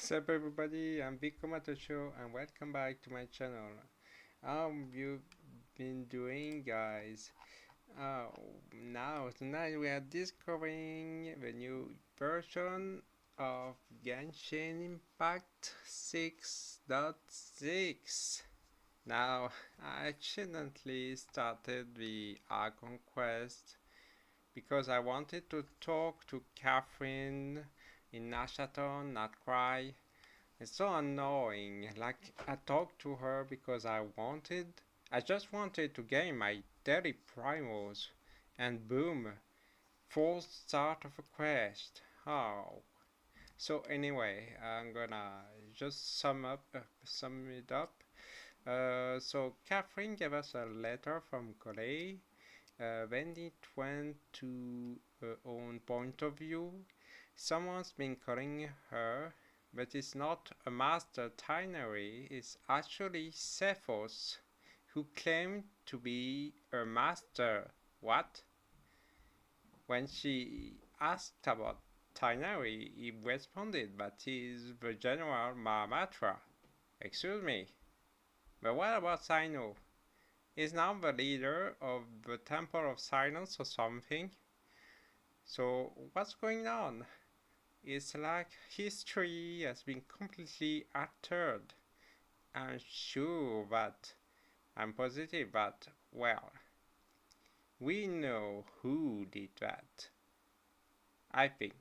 What's up everybody, I'm Toshio and welcome back to my channel. How you been doing guys? Oh, now tonight we are discovering the new version of Genshin Impact 6.6. Now, I accidentally started the Archon Quest because I wanted to talk to Catherine in Nashaton, not cry. It's so annoying. Like, I talked to her because I just wanted to gain my daily primals, and boom, forced start of a quest. Oh. So anyway, I'm gonna just sum it up. So Catherine gave us a letter from Coley. When it went to her own point of view, someone's been calling her, but it's not a master Tinary, it's actually Cephos, who claimed to be her master. What? When she asked about Tinary, he responded that he is the General Mahamatra. Excuse me, but what about Sino? Is now the leader of the Temple of Silence or something? So what's going on? It's like history has been completely altered. I'm positive that, well, we know who did that. I think.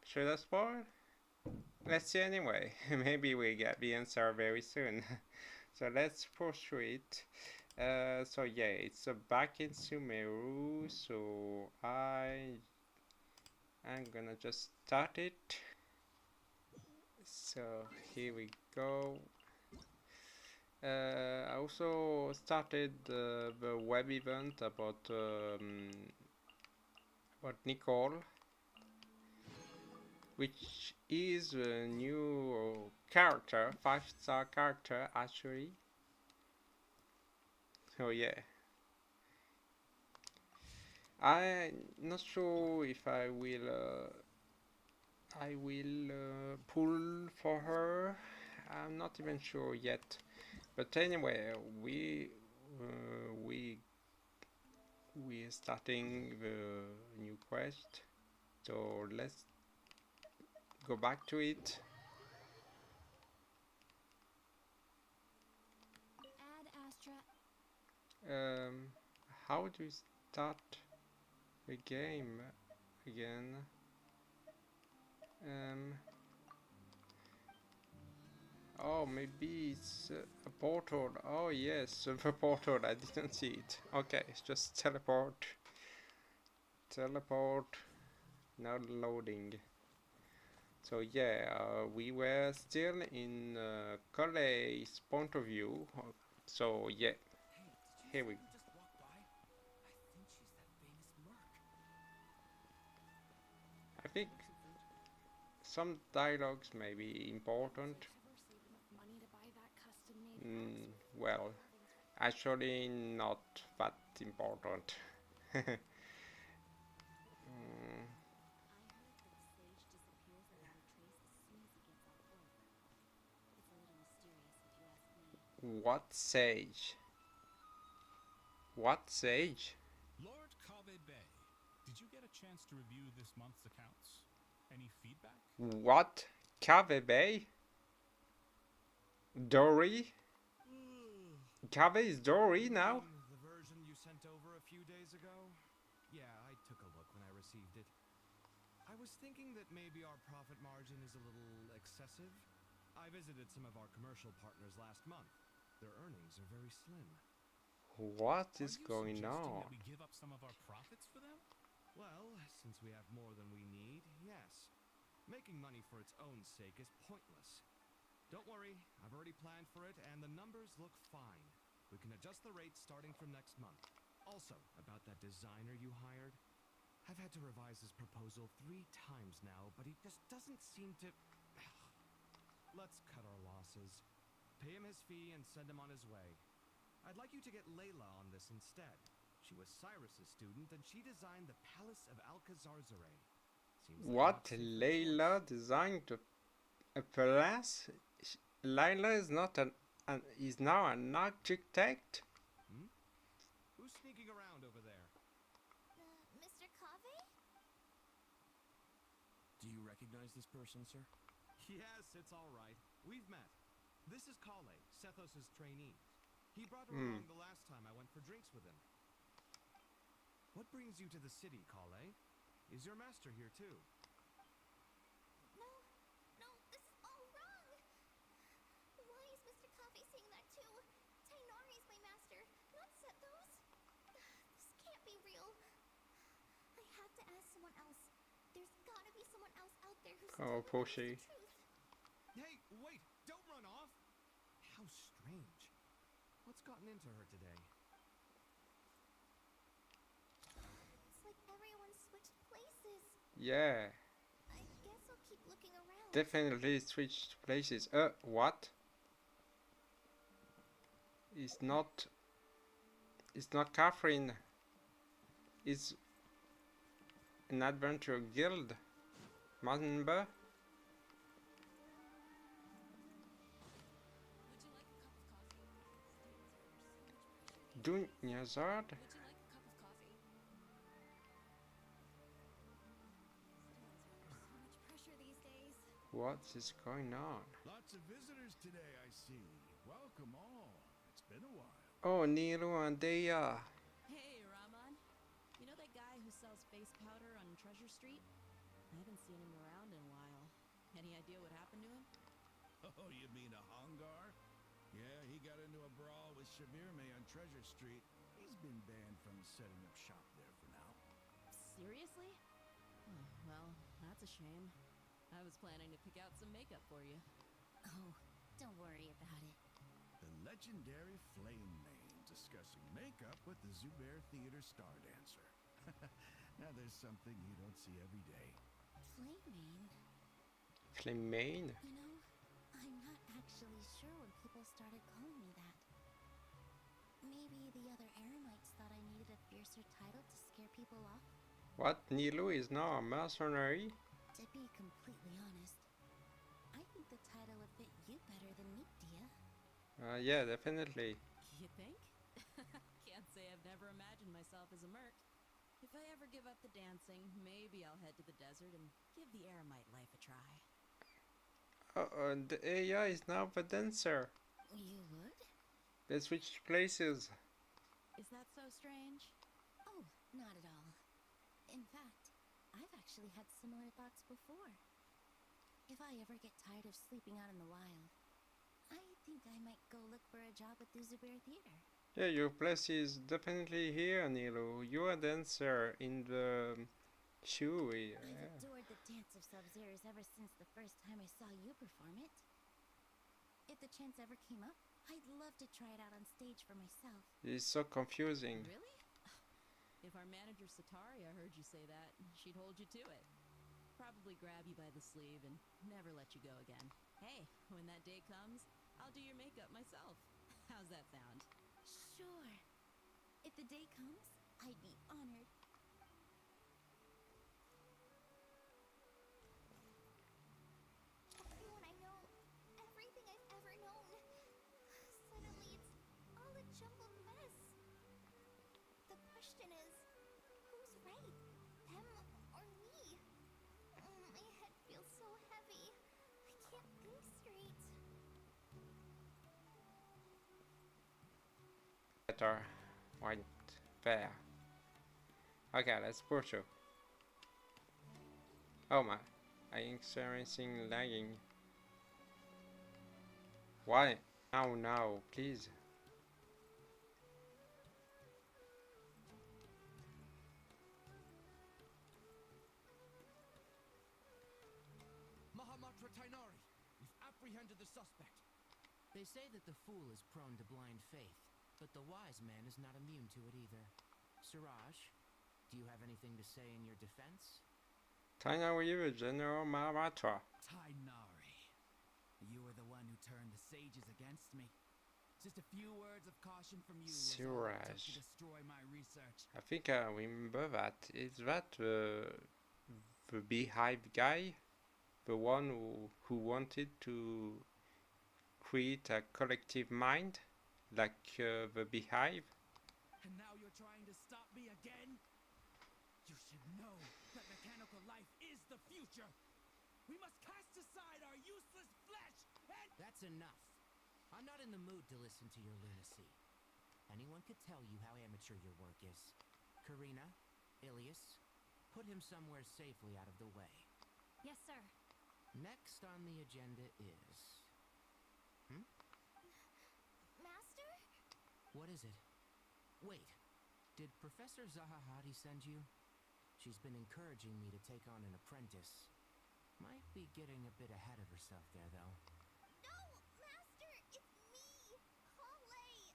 Should I spoil? Let's see anyway. Maybe we get the answer very soon. So let's pursue it. So yeah, it's back in Sumeru. So I'm gonna just start it. So here we go. I also started the web event about Nicole, which is a new character, 5-star character actually. So yeah, I'm not sure if I will pull for her. I'm not even sure yet. But anyway, we're starting the new quest. So let's go back to it. How do you start the game again? Oh, maybe it's a portal. Oh yes, the portal. I didn't see it. Okay, it's just teleport. Teleport. Now loading. So yeah, we were still in Cole's point of view. So yeah, here we. I think some dialogues may be important. Well, actually not that important. What sage? What sage? Lord Kave Bay, did you get a chance to review this month's accounts? Any feedback? What? Cave Bay? Dory? Cave is Dory now? The version you sent over a few days ago? Yeah, I took a look when I received it. I was thinking that maybe our profit margin is a little excessive. I visited some of our commercial partners last month. Their earnings are very slim. What is Are you going suggesting on? that we give up some of our profits for them? Well, since we have more than we need, yes. Making money for its own sake is pointless. Don't worry, I've already planned for it, and the numbers look fine. We can adjust the rates starting from next month. Also, about that designer you hired, I've had to revise his proposal 3 times now, but he just doesn't seem to... Let's cut our losses. Pay him his fee and send him on his way. I'd like you to get Layla on this instead. She was Cyrus's student, and she designed the Palace of Alcazar Seems like What? a safer Layla choice. designed the A palace? Lila is not is now an architect? Hmm? Who's sneaking around over there? Mr. Cave? Do you recognize this person, sir? Yes, it's all right. We've met. This is Kale, Sethos' trainee. He brought her Hmm. along the last time I went for drinks with him. What brings you to the city, Kale? Is your master here too? No, this is all wrong. Why is Mr. Cave saying that too? Tainari's my master, not Sethos. This can't be real. I have to ask someone else. There's gotta be someone else out there who's Oh, still poor knows she. the truth. Hey, wait! Don't run off! How strange. What's gotten into her today? It's like everyone switched places. Yeah, I guess I'll keep looking around. definitely switched places. What? It's not Catherine. It's an adventure guild member. Would you like a cup of coffee? Dunyazard? Would you like a cup of coffee? So much pressure these days. What is going on? Lots of visitors today, I see. Welcome all. It's been a while. Oh, Nilo and Deya. Hey, Rahman. You know that guy who sells face powder on Treasure Street? I haven't seen him around in a while. Any idea what happened to him? Oh, you mean a Hongar? Yeah, he got into a brawl with Shavirme on Treasure Street. He's been banned from setting up shop there for now. Seriously? Oh, well, that's a shame. I was planning to pick out some makeup for you. Oh, don't worry about it. The legendary Flame Mane discussing makeup with the Zubair Theater star dancer. Now there's something you don't see every day. Flaming? Flamane? You know, I'm not actually sure when people started calling me that. Maybe the other Eremites thought I needed a fiercer title to scare people off? What? Nilo is now a mercenary? To be completely honest, I think the title would fit you better than me, Dia. Yeah, definitely. You think? Can't say I've never imagined myself as a merc. If I ever give up the dancing, maybe I'll head to the desert and give the Eremite life a try. The AI is now the dancer. You would? They switched places. Is that so strange? Oh, not at all. In fact, I've actually had similar thoughts before. If I ever get tired of sleeping out in the wild, I think I might go look for a job at the Zubair Theater. Yeah, your place is definitely here, Nilo. You're a dancer in the shoe. I've adored the dance of Sub-Zeros ever since the first time I saw you perform it. If the chance ever came up, I'd love to try it out on stage for myself. It's so confusing. Really? If our manager Sataria heard you say that, she'd hold you to it. Probably grab you by the sleeve and never let you go again. Hey, when that day comes, I'll do your makeup myself. How's that sound? Sure. If the day comes, I'd be honored. Everyone I know, everything I've ever known. Suddenly it's all a jumbled mess. The question is, who's right? Them or me? My head feels so heavy. I can't think straight. Better. White. Fair. Okay, let's pursue. Oh my. I'm experiencing lagging. Why? Now, please. Mahamatra Tainari, we've apprehended the suspect. They say that the fool is prone to blind faith, but the wise man is not immune to it either. Siraj, do you have anything to say in your defense? Tainari the General Mahamatra. Tainari, you were the one who turned the sages against me. Just a few words of caution from you was all it took to Siraj. destroy my research. I think I remember that. Is that the beehive guy? the one who wanted to create a collective mind, like the beehive. And now you're trying to stop me again? You should know that mechanical life is the future. We must cast aside our useless flesh and... That's enough. I'm not in the mood to listen to your lunacy. Anyone could tell you how amateur your work is. Karina, Ilias, put him somewhere safely out of the way. Yes, sir. Next on the agenda is... Master? What is it? Wait, did Professor Zahahati send you? She's been encouraging me to take on an apprentice. Might be getting a bit ahead of herself there, though. No, Master! It's me! Kale!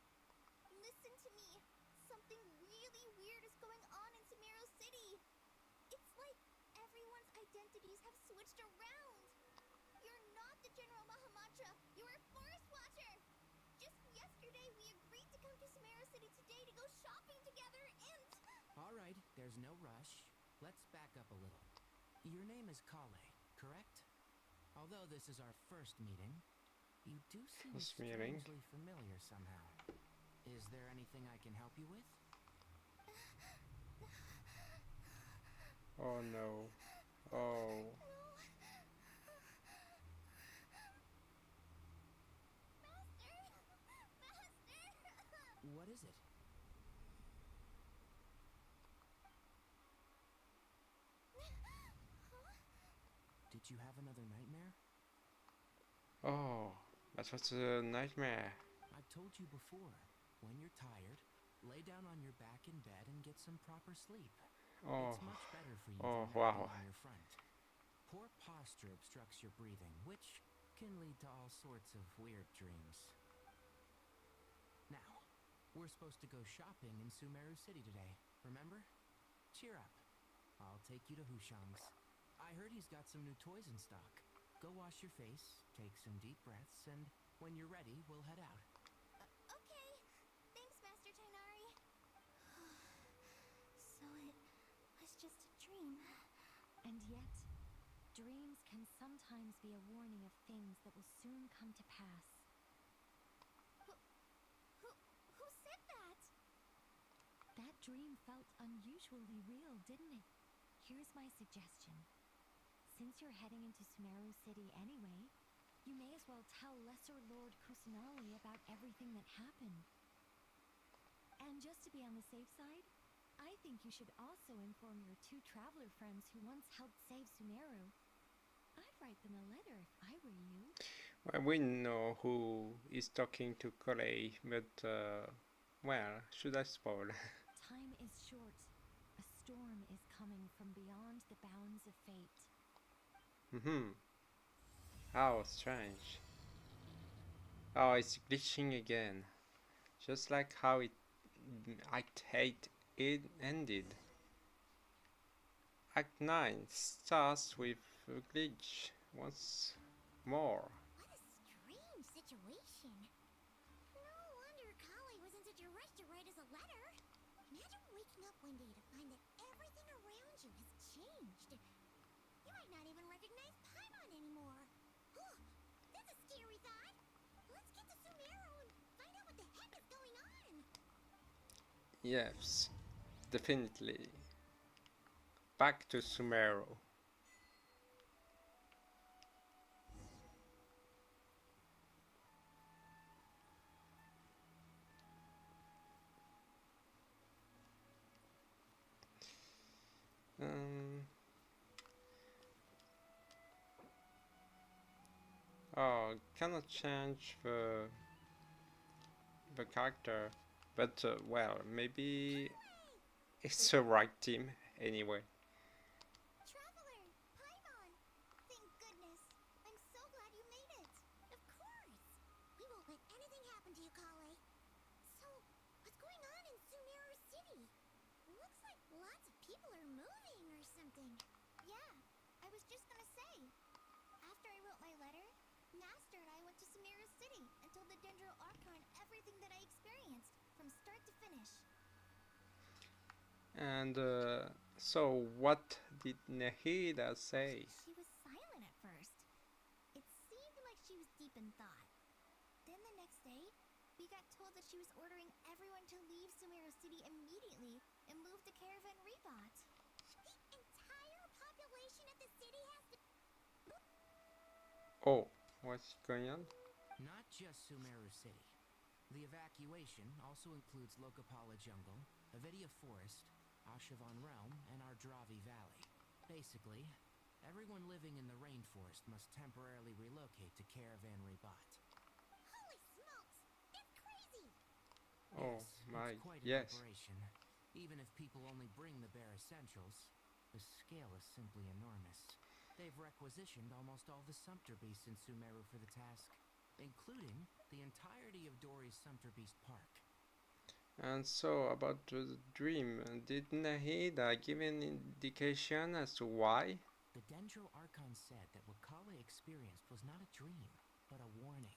Listen to me. Something really weird is going on in Sumeru City. It's like everyone's identities have switched around. You're not the General Mahamacha. You're a forest watcher. Just yesterday, we agreed to come to Sumeru City today to go shopping together and... All right, there's no rush. Let's back up a little. Your name is Kale, correct? Although this is our first meeting, you do seem strangely familiar somehow. Is there anything I can help you with? Oh no. Oh. What is it? Did you have another nightmare? Oh, that was a nightmare. I've told you before, when you're tired, lay down on your back in bed and get some proper sleep. Oh. It's much better for you Oh, than wow. lying on your front. Poor posture obstructs your breathing, which can lead to all sorts of weird dreams. Now, we're supposed to go shopping in Sumeru City today, remember? Cheer up. I'll take you to Hushang's. I heard he's got some new toys in stock. Go wash your face, take some deep breaths, and when you're ready, we'll head out. Okay. Thanks, Master Tainari. So it was just a dream. And yet, dreams can sometimes be a warning of things that will soon come to pass. Who said that? That dream felt unusually real, didn't it? Here's my suggestion. Since you're heading into Sumeru City anyway, you may as well tell Lesser Lord Kusanali about everything that happened. And just to be on the safe side, I think you should also inform your two traveler friends who once helped save Sumeru. I'd write them a letter if I were you. Well, we know who is talking to Kale, but well, should I spoil? Time is short. A storm is coming from beyond the bounds of fate. How strange. Oh, it's glitching again. Just like how Act 8 ended. Act 9 starts with a glitch once more. What a strange situation. No wonder Kale was in such a rush to write us a letter. Imagine waking up one day to find that everything around you has changed. You might not even recognize Paimon anymore. That's a scary thought. Let's get to Sumeru and find out what the heck is going on. Yes, definitely. Back to Sumeru. Oh, cannot change the character, but well, maybe it's the right team anyway. Traveler, Paimon. Thank goodness. I'm so glad you made it. Of course. We won't let anything happen to you, Kale. So, what's going on in Sumeru City? Looks like lots of people are moving or something. Yeah, I was just gonna say. After I wrote my letter, Master and I went to Sumeru City and told the Dendro Archon everything that I experienced, from start to finish. And so, what did Nahida say? She was silent at first. day, we got told that she was ordering everyone to leave Sumeru City immediately and move to Caravan Rebot. The entire population of the city has to... Oh, what's going on? Not just Sumeru City. The evacuation also includes Lokapala Jungle, Avidia Forest, Ashavan Realm, and Ardravi Valley. Basically, everyone living in the rainforest must temporarily relocate to Caravan Rebot. Holy smokes! That's crazy! Oh Yes, my, it's quite an yes. operation. Even if people only bring the bare essentials, the scale is simply enormous. They've requisitioned almost all the Sumpter Beasts in Sumeru for the task, including the entirety of Dori's Sumpter Beast Park. And so, about the dream, did Nahida give an indication as to why? The Dendro Archon said that what Kale experienced was not a dream, but a warning.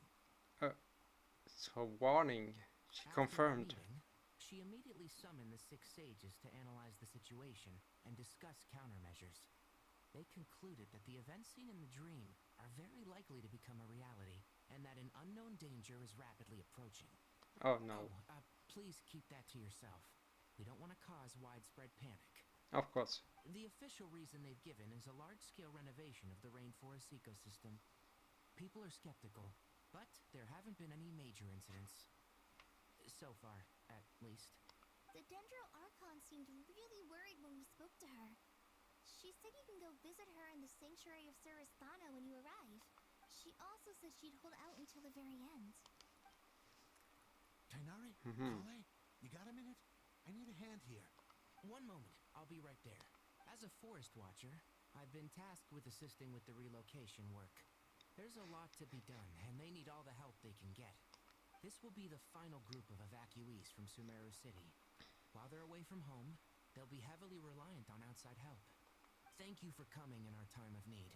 So, warning. She After confirmed. the meeting, she immediately summoned the 6 sages to analyze the situation and discuss countermeasures. They concluded that the events seen in the dream are very likely to become a reality, and that an unknown danger is rapidly approaching. Oh no. Please keep that to yourself. We don't want to cause widespread panic. Of course. The official reason they've given is a large-scale renovation of the rainforest ecosystem. People are skeptical, but there haven't been any major incidents. So far, at least. The Dendro Archon seemed really worried when we spoke to her. She said you can go visit her in the Sanctuary of Surasthana when you arrive. She also said she'd hold out until the very end. Tainari? Kale? You got a minute? I need a hand here. One moment, I'll be right there. As a forest watcher, I've been tasked with assisting with the relocation work. There's a lot to be done, and they need all the help they can get. This will be the final group of evacuees from Sumeru City. While they're away from home, they'll be heavily reliant on outside help. Thank you for coming in our time of need.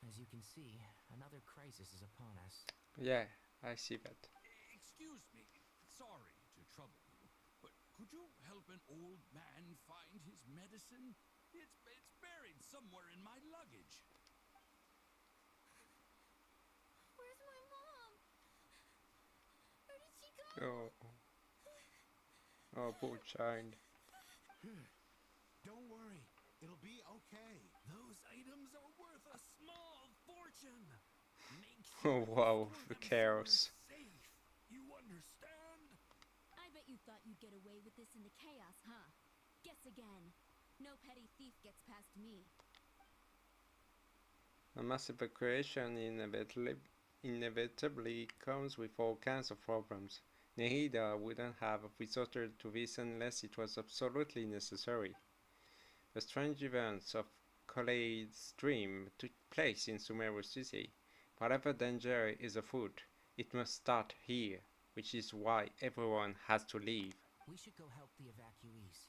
As you can see, another crisis is upon us. Yeah, I see that. Excuse me. Sorry to trouble you, but could you help an old man find his medicine? It's buried somewhere in my luggage. Where's my mom? Where did she go? Oh. Oh, poor child. Don't worry. It'll be okay. Those items are worth a small fortune. Make Oh sure you wow, store the them chaos. somewhere safe. You understand? I bet you thought you'd get away with this in the chaos, huh? Guess again. No petty thief gets past me. A mass evacuation inevitably comes with all kinds of problems. Nehida wouldn't have resorted to this unless it was absolutely necessary. The strange events of Kale's dream took place in Sumeru City. Whatever danger is afoot, it must start here, which is why everyone has to leave. We should go help the evacuees.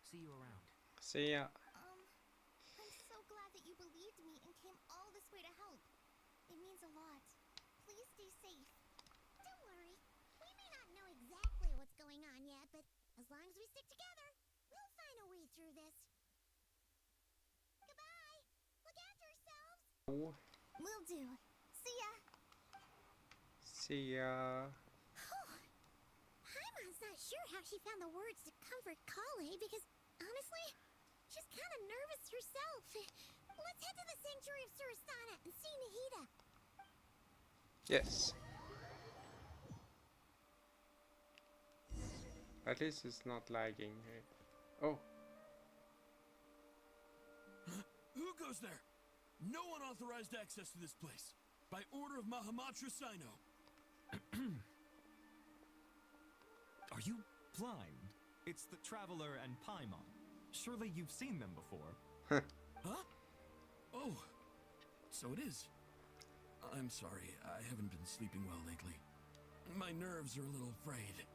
See you around. See ya. I'm so glad that you believed me and came all this way to help. It means a lot. Please stay safe. Don't worry. We may not know exactly what's going on yet, but as long as we stick together, we'll find a way through this. Goodbye. Look after yourselves. Will do. See ya. See ya. Paimon's not sure how she found the words to comfort Kale because, honestly, she's kind of nervous herself. Let's head to the Sanctuary of Surasthana and see Nahida. Yes. At least it's not lagging. Oh. Who goes there? No unauthorized access to this place. By order of Mahamatra Sino. Are you blind? It's the Traveler and Paimon. Surely you've seen them before. Huh? Oh, so it is. I'm sorry, I haven't been sleeping well lately. My nerves are a little frayed.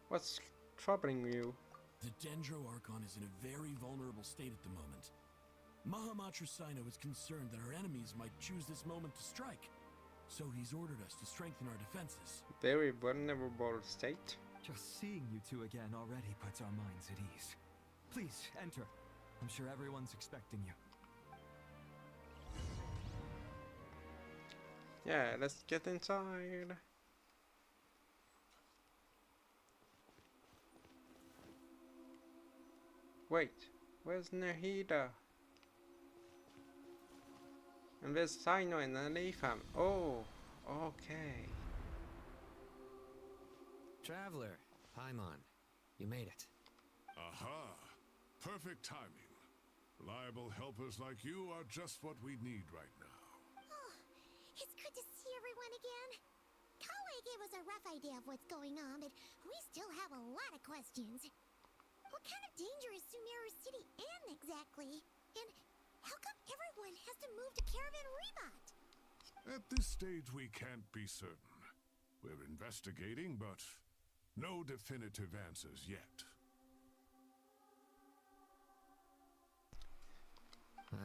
What's troubling you? The Dendro Archon is in a very vulnerable state at the moment. Mahamatra Sino is concerned that our enemies might choose this moment to strike. So he's ordered us to strengthen our defenses. Very vulnerable state. Just seeing you two again already puts our minds at ease. Please, enter. I'm sure everyone's expecting you. Yeah, let's get inside. Wait, where's Nahida? And there's Sino and Alifam. Oh, okay. Traveler, Paimon, you made it. Aha! Perfect timing. Reliable helpers like you are just what we need right now. Oh, it's good to see everyone again. Kale gave us a rough idea of what's going on, but we still have a lot of questions. What kind of danger is Sumeru City in exactly? And how come everyone has to move to Caravan Rebot? At this stage, we can't be certain. We're investigating, but no definitive answers yet.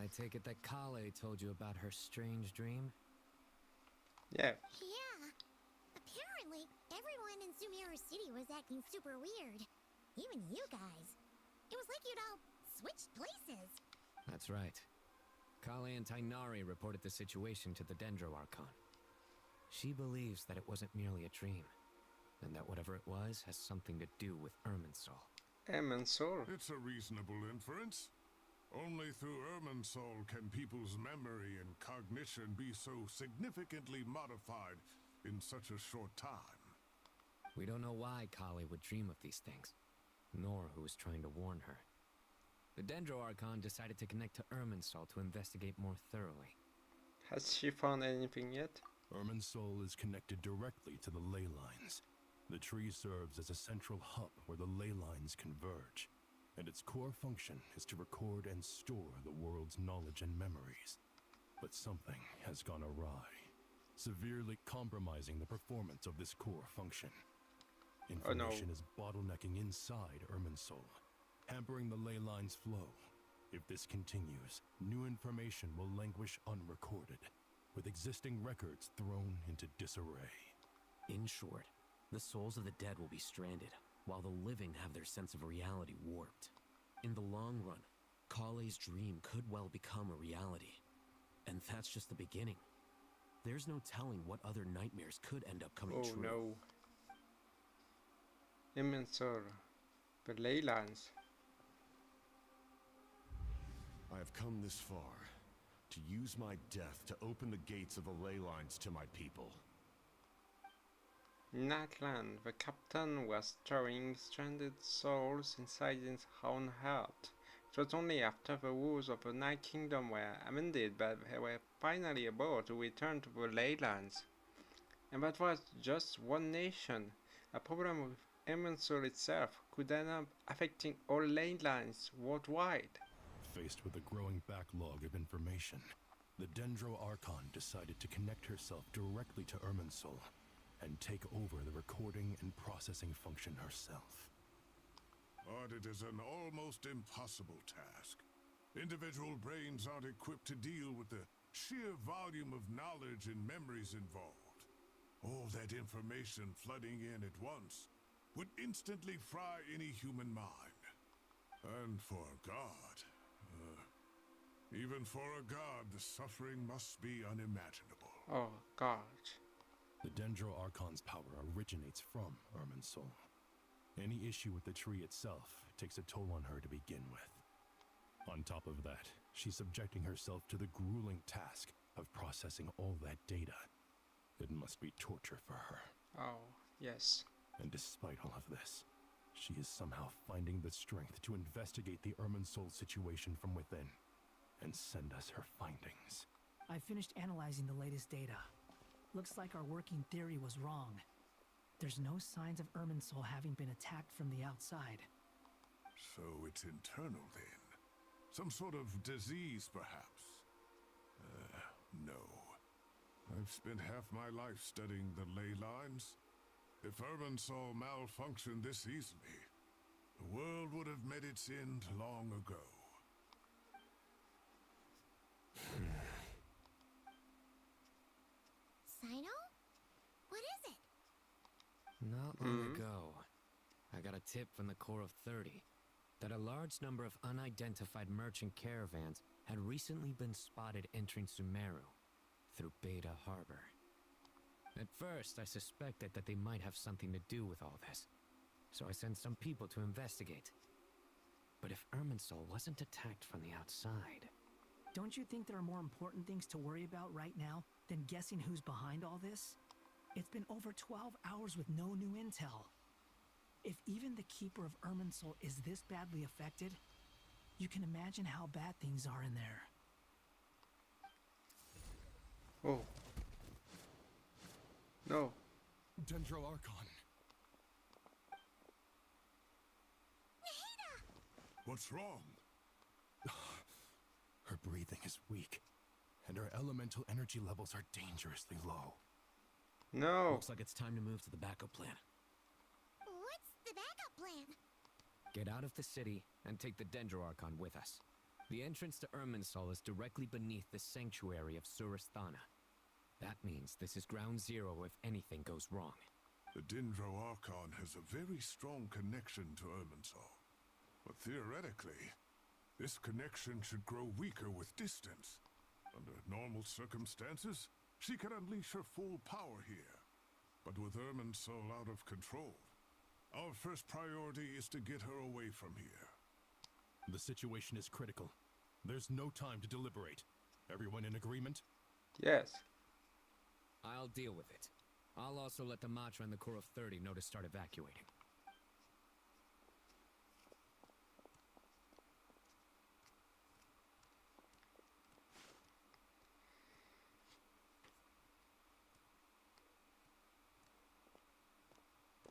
I take it that Kale told you about her strange dream? Yeah. Yeah. Apparently, everyone in Sumeru City was acting super weird. Even you guys. It was like you'd all switched places. That's right. Kale and Tainari reported the situation to the Dendro Archon. She believes that it wasn't merely a dream, and that whatever it was has something to do with Irminsul. Irminsul? It's a reasonable inference. Only through Irminsul can people's memory and cognition be so significantly modified in such a short time. We don't know why Kale would dream of these things, nor who was trying to warn her. The Dendro Archon decided to connect to Irminsul to investigate more thoroughly. Has she found anything yet? Irminsul is connected directly to the ley lines. The tree serves as a central hub where the ley lines converge, and its core function is to record and store the world's knowledge and memories. But something has gone awry, severely compromising the performance of this core function. Information is bottlenecking inside Irminsul, hampering the ley lines' flow. If this continues, new information will languish unrecorded, with existing records thrown into disarray. In short, the souls of the dead will be stranded, while the living have their sense of reality warped. In the long run, Kale's dream could well become a reality. And that's just the beginning. There's no telling what other nightmares could end up coming true. Oh no. Irminsul. The ley lines. I have come this far to use my death to open the gates of the ley lines to my people. In Atlant, the captain was storing stranded souls inside his own heart. It was only after the rules of the Night Kingdom were amended that they were finally able to return to the ley lines. And that was just one nation. A problem with Irminsul itself could end up affecting all ley lines worldwide. Faced with a growing backlog of information, the Dendro Archon decided to connect herself directly to Irminsul and take over the recording and processing function herself. But it is an almost impossible task. Individual brains aren't equipped to deal with the sheer volume of knowledge and memories involved. All that information flooding in at once would instantly fry any human mind. And for a god, even for a god, the suffering must be unimaginable. Oh god. The Dendro Archon's power originates from Irminsul. Any issue with the tree itself takes a toll on her to begin with. On top of that, she's subjecting herself to the grueling task of processing all that data. It must be torture for her. Oh, yes. And despite all of this, she is somehow finding the strength to investigate the Irminsul situation from within and send us her findings. I finished analyzing the latest data. Looks like our working theory was wrong. There's no signs of Irminsul having been attacked from the outside. So it's internal then? Some sort of disease, perhaps? No. I've spent half my life studying the ley lines. If Irminsul malfunctioned this easily, the world would have met its end long ago. Sino? What is it? Not long ago, I got a tip from the Corps of 30 that a large number of unidentified merchant caravans had recently been spotted entering Sumeru through Beta Harbor. At first, I suspected that they might have something to do with all this, so I sent some people to investigate. But if Irminsul wasn't attacked from the outside... Don't you think there are more important things to worry about right now than guessing who's behind all this? It's been over 12 hours with no new intel. If even the Keeper of Irminsul is this badly affected, you can imagine how bad things are in there. Oh. No. Dendro Archon. What's wrong? Her breathing is weak, and her elemental energy levels are dangerously low. No. Looks like it's time to move to the backup plan. What's the backup plan? Get out of the city and take the Dendro Archon with us. The entrance to Irminsul is directly beneath the sanctuary of Surasthana. That means this is ground zero if anything goes wrong. The Dendro Archon has a very strong connection to Irminsul. But theoretically, this connection should grow weaker with distance. Under normal circumstances, she can unleash her full power here. But with Irminsul out of control, our first priority is to get her away from here. The situation is critical. There's no time to deliberate. Everyone in agreement? Yes. I'll deal with it. I'll also let the Matra and the Core of 30 know to start evacuating.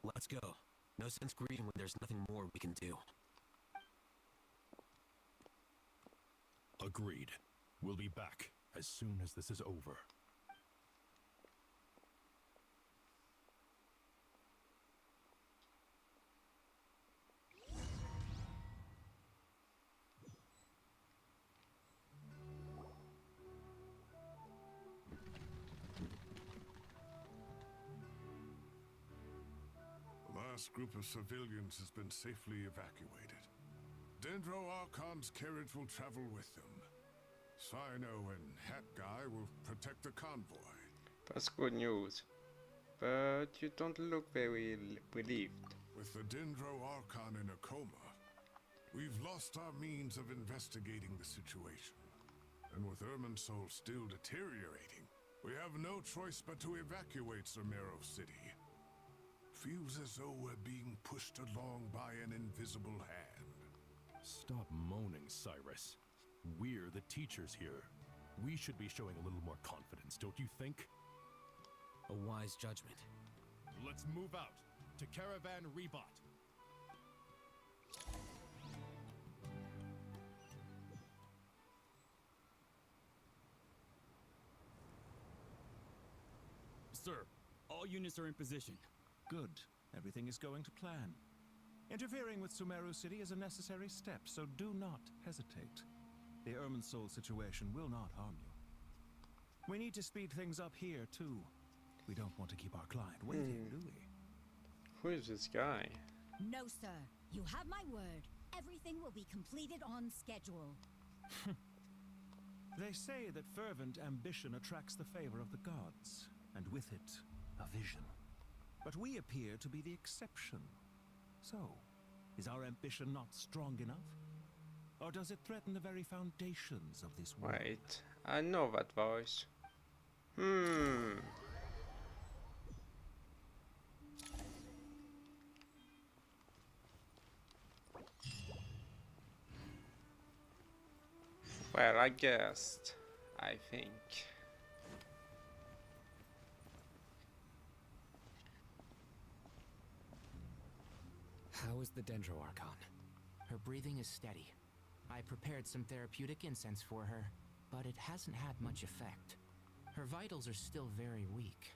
Let's go. No sense grieving when there's nothing more we can do. Agreed. We'll be back as soon as this is over. The last group of civilians has been safely evacuated. Dendro Archon's carriage will travel with them. Sino and Hat Guy will protect the convoy. That's good news. But you don't look very relieved. With the Dendro Archon in a coma, we've lost our means of investigating the situation. And with Irminsul still deteriorating, we have no choice but to evacuate Sumeru City. Feels as though we're being pushed along by an invisible hand. Stop moaning, Cyrus. We're the teachers here. We should be showing a little more confidence, don't you think? A wise judgment. Let's move out to Caravan Rebot. Sir, all units are in position. Good. Everything is going to plan. Interfering with Sumeru City is a necessary step, so do not hesitate. The Irminsul situation will not harm you. We need to speed things up here, too. We don't want to keep our client waiting, do we? Who is this guy? No, sir. You have my word. Everything will be completed on schedule. They say that fervent ambition attracts the favor of the gods, and with it, a vision. But we appear to be the exception. So, is our ambition not strong enough? Or does it threaten the very foundations of this world? Wait, I know that voice. Well, I guessed. I think. How is the Dendro Archon? Her breathing is steady. I prepared some therapeutic incense for her, but it hasn't had much effect. Her vitals are still very weak.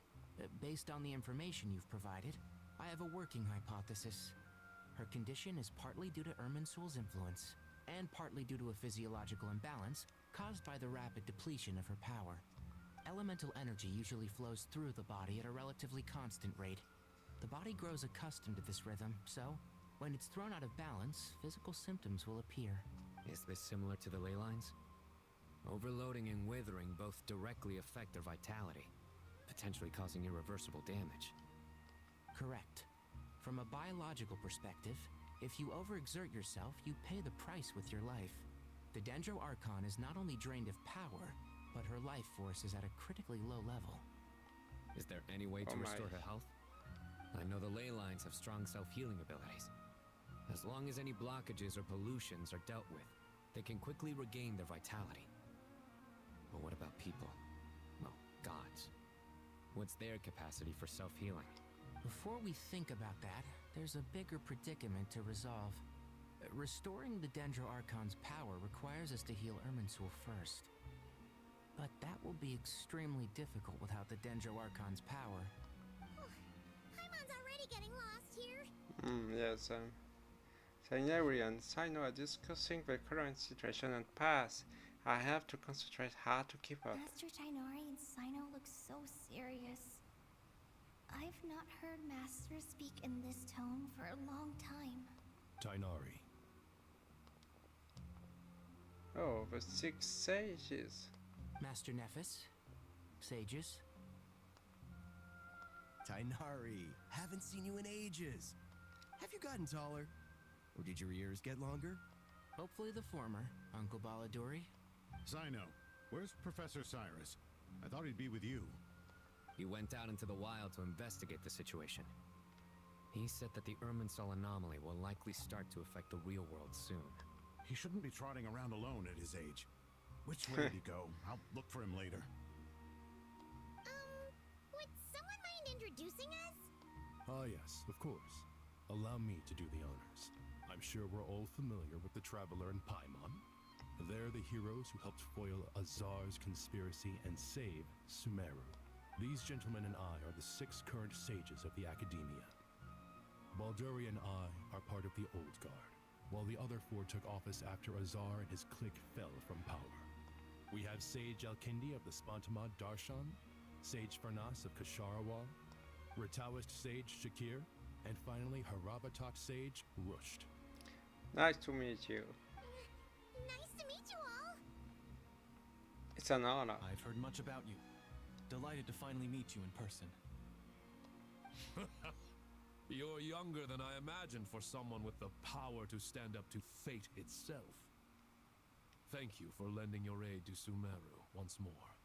Based on the information you've provided, I have a working hypothesis. Her condition is partly due to Irminsul's influence, and partly due to a physiological imbalance caused by the rapid depletion of her power. Elemental energy usually flows through the body at a relatively constant rate. The body grows accustomed to this rhythm, so when it's thrown out of balance, physical symptoms will appear. Is this similar to the ley lines? Overloading and withering both directly affect their vitality, potentially causing irreversible damage. Correct. From a biological perspective, If you overexert yourself, you pay the price with your life. The Dendro Archon is not only drained of power, but her life force is at a critically low level. Is there any way to restore her health? I know the ley lines have strong self-healing abilities. As long as any blockages or pollutions are dealt with, they can quickly regain their vitality. But what about people? Well, gods. What's their capacity for self-healing? Before we think about that, there's a bigger predicament to resolve. Restoring the Dendro Archon's power requires us to heal Irminsul first. But that will be extremely difficult without the Dendro Archon's power. Paimon's already getting lost here. Yes, Saineri and Sino are discussing the current situation and past. I have to concentrate hard to keep up. Master Tainari and Sino look so serious. I've not heard Master speak in this tone for a long time. Tainari. Oh, the 6 sages. Master Nephis, sages. Tainari, haven't seen you in ages. Have you gotten taller? Or did your ears get longer? Hopefully the former, Uncle Baladuri. Sino, where's Professor Cyrus? I thought he'd be with you. He went out into the wild to investigate the situation. He said that the Irminsul anomaly will likely start to affect the real world soon. He shouldn't be trotting around alone at his age. Which way did he go? I'll look for him later. Would someone mind introducing us? Ah, yes, of course. Allow me to do the honors. I'm sure we're all familiar with the Traveler and Paimon. They're the heroes who helped foil Azar's conspiracy and save Sumeru. These gentlemen and I are the 6 current sages of the Academia. Balduri and I are part of the Old Guard, while the other 4 took office after Azar and his clique fell from power. We have Sage Alkindi of the Spantamad Darshan, Sage Farnas of Kasharawal, Rataoist Sage Shakir, and finally Harabatok Sage Rusht. Nice to meet you. Nice to meet you all. It's an honor. I've heard much about you. Delighted to finally meet you in person. You're younger than I imagined for someone with the power to stand up to fate itself. Thank you for lending your aid to Sumeru once more.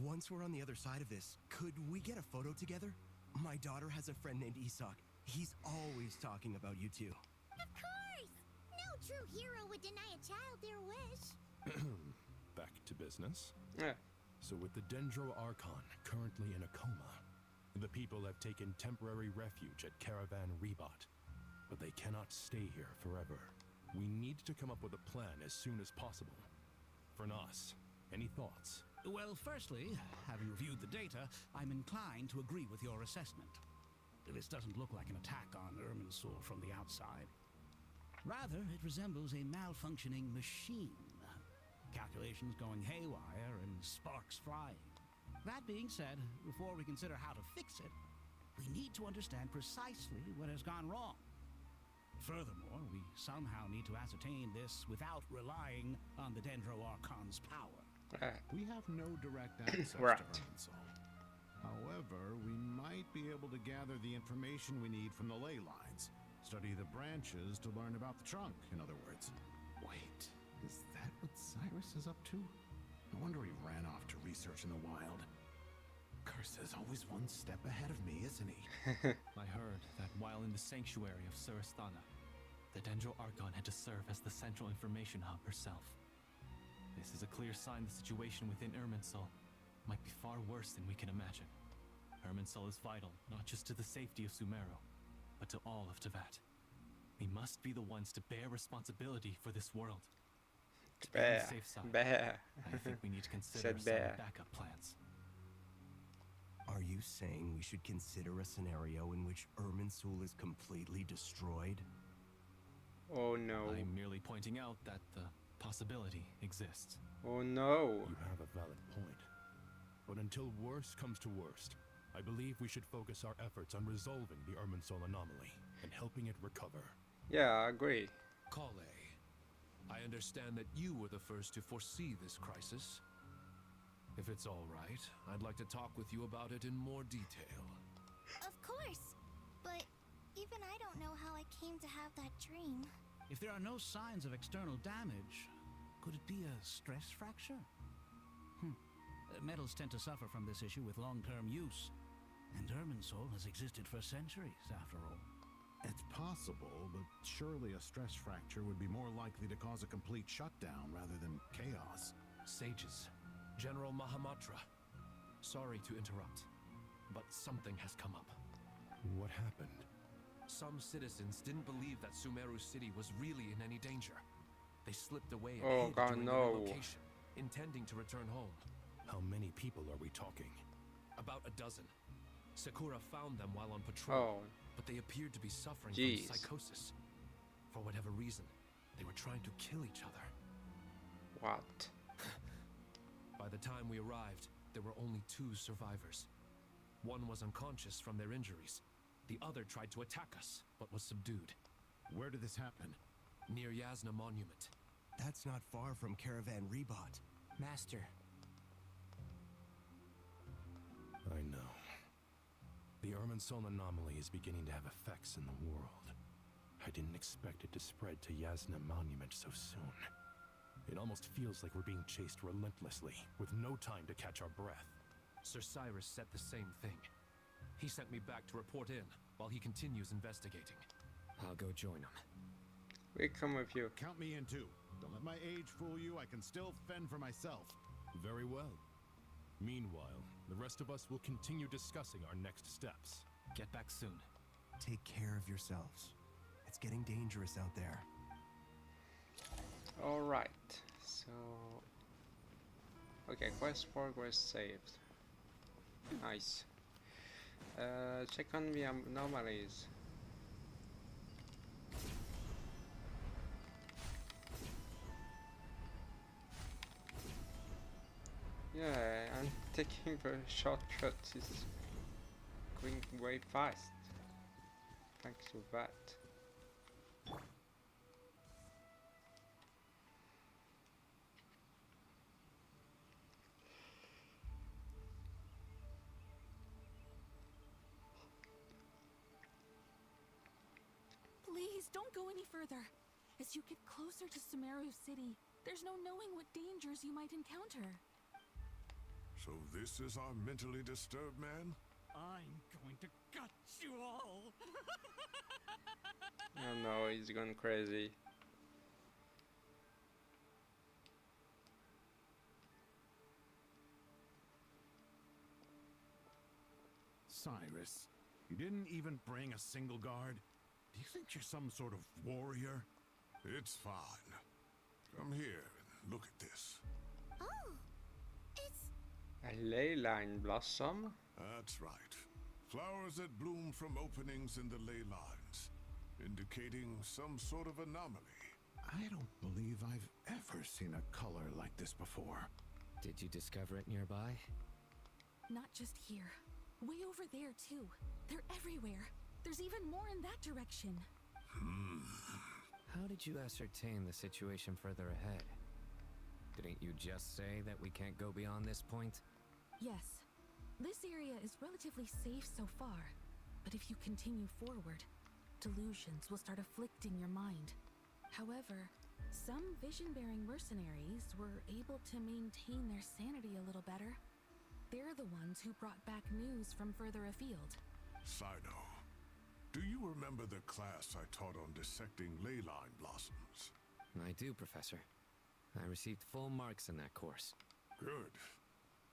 Once we're on the other side of this, could we get a photo together? My daughter has a friend named Isak. He's always talking about you two. Of course! No true hero would deny a child their wish. Back to business. Yeah. So with the Dendro Archon currently in a coma, the people have taken temporary refuge at Caravan Rebot. But they cannot stay here forever. We need to come up with a plan as soon as possible. Farnas, any thoughts? Well, firstly, having reviewed the data, I'm inclined to agree with your assessment. This doesn't look like an attack on Irminsul from the outside. Rather, it resembles a malfunctioning machine. Calculations going haywire and sparks flying. That being said, before we consider how to fix it, we need to understand precisely what has gone wrong. Furthermore, we somehow need to ascertain this without relying on the Dendro Archon's power. We have no direct access to Irminsul. However, we might be able to gather the information we need from the ley lines. Study the branches to learn about the trunk, in other words. Wait, is that what Cyrus is up to? No wonder he ran off to research in the wild. Curse is always one step ahead of me, isn't he? I heard that while in the sanctuary of Surasthana, the Dendro Archon had to serve as the central information hub herself. This is a clear sign the situation within Irminsul might be far worse than we can imagine. Irminsul is vital, not just to the safety of Sumeru, but to all of Teyvat. We must be the ones to bear responsibility for this world. To be on the safe side, I think we need to consider some backup plans. Are you saying we should consider a scenario in which Irminsul is completely destroyed? Oh no. I'm merely pointing out that the possibility exists. Oh no. You have a valid point. But until worst comes to worst, I believe we should focus our efforts on resolving the Irminsul anomaly and helping it recover. Yeah, I agree. Kale, I understand that you were the first to foresee this crisis. If it's all right, I'd like to talk with you about it in more detail. Of course, but even I don't know how I came to have that dream. If there are no signs of external damage, could it be a stress fracture? Metals tend to suffer from this issue with long-term use, and Irminsul has existed for centuries, after all. It's possible, but surely a stress fracture would be more likely to cause a complete shutdown rather than chaos. Sages, General Mahamatra, sorry to interrupt, but something has come up. What happened? Some citizens didn't believe that Sumeru City was really in any danger. They slipped away and Oh hid god, during the no. relocation, intending to return home. How many people are we talking? About a dozen. Sakura found them while on patrol, but they appeared to be suffering from psychosis. For whatever reason, they were trying to kill each other. What? By the time we arrived, there were only 2 survivors. One was unconscious from their injuries. The other tried to attack us, but was subdued. Where did this happen? Near Yasna Monument. That's not far from Caravan Rebot. Master. I know. The Irminsul anomaly is beginning to have effects in the world. I didn't expect it to spread to Yasna Monument so soon. It almost feels like we're being chased relentlessly, with no time to catch our breath. Sir Cyrus said the same thing. He sent me back to report in, while he continues investigating. I'll go join him. We come with you. Count me in too. Don't let my age fool you. I can still fend for myself. Very well. Meanwhile, the rest of us will continue discussing our next steps. Get back soon. Take care of yourselves. It's getting dangerous out there. Alright, so... Okay, quest progress saved. Nice. Check on the anomalies. Yeah, I'm taking the shortcut. It's going way fast. Thanks to that. Please, don't go any further. As you get closer to Sumeru City, there's no knowing what dangers you might encounter. So this is our mentally disturbed man? I'm going to gut you all! Oh no, he's gone crazy. Cyrus, you didn't even bring a single guard? Do you think you're some sort of warrior? It's fine. Come here and look at this. Oh, it's... A ley line blossom? That's right. Flowers that bloom from openings in the ley lines, indicating some sort of anomaly. I don't believe I've ever seen a color like this before. Did you discover it nearby? Not just here. Way over there, too. They're everywhere. There's even more in that direction. How did you ascertain the situation further ahead? Didn't you just say that we can't go beyond this point? Yes. This area is relatively safe so far. But if you continue forward, delusions will start afflicting your mind. However, some vision-bearing mercenaries were able to maintain their sanity a little better. They're the ones who brought back news from further afield. Sino, do you remember the class I taught on dissecting ley line blossoms? I do, Professor. I received full marks in that course. Good.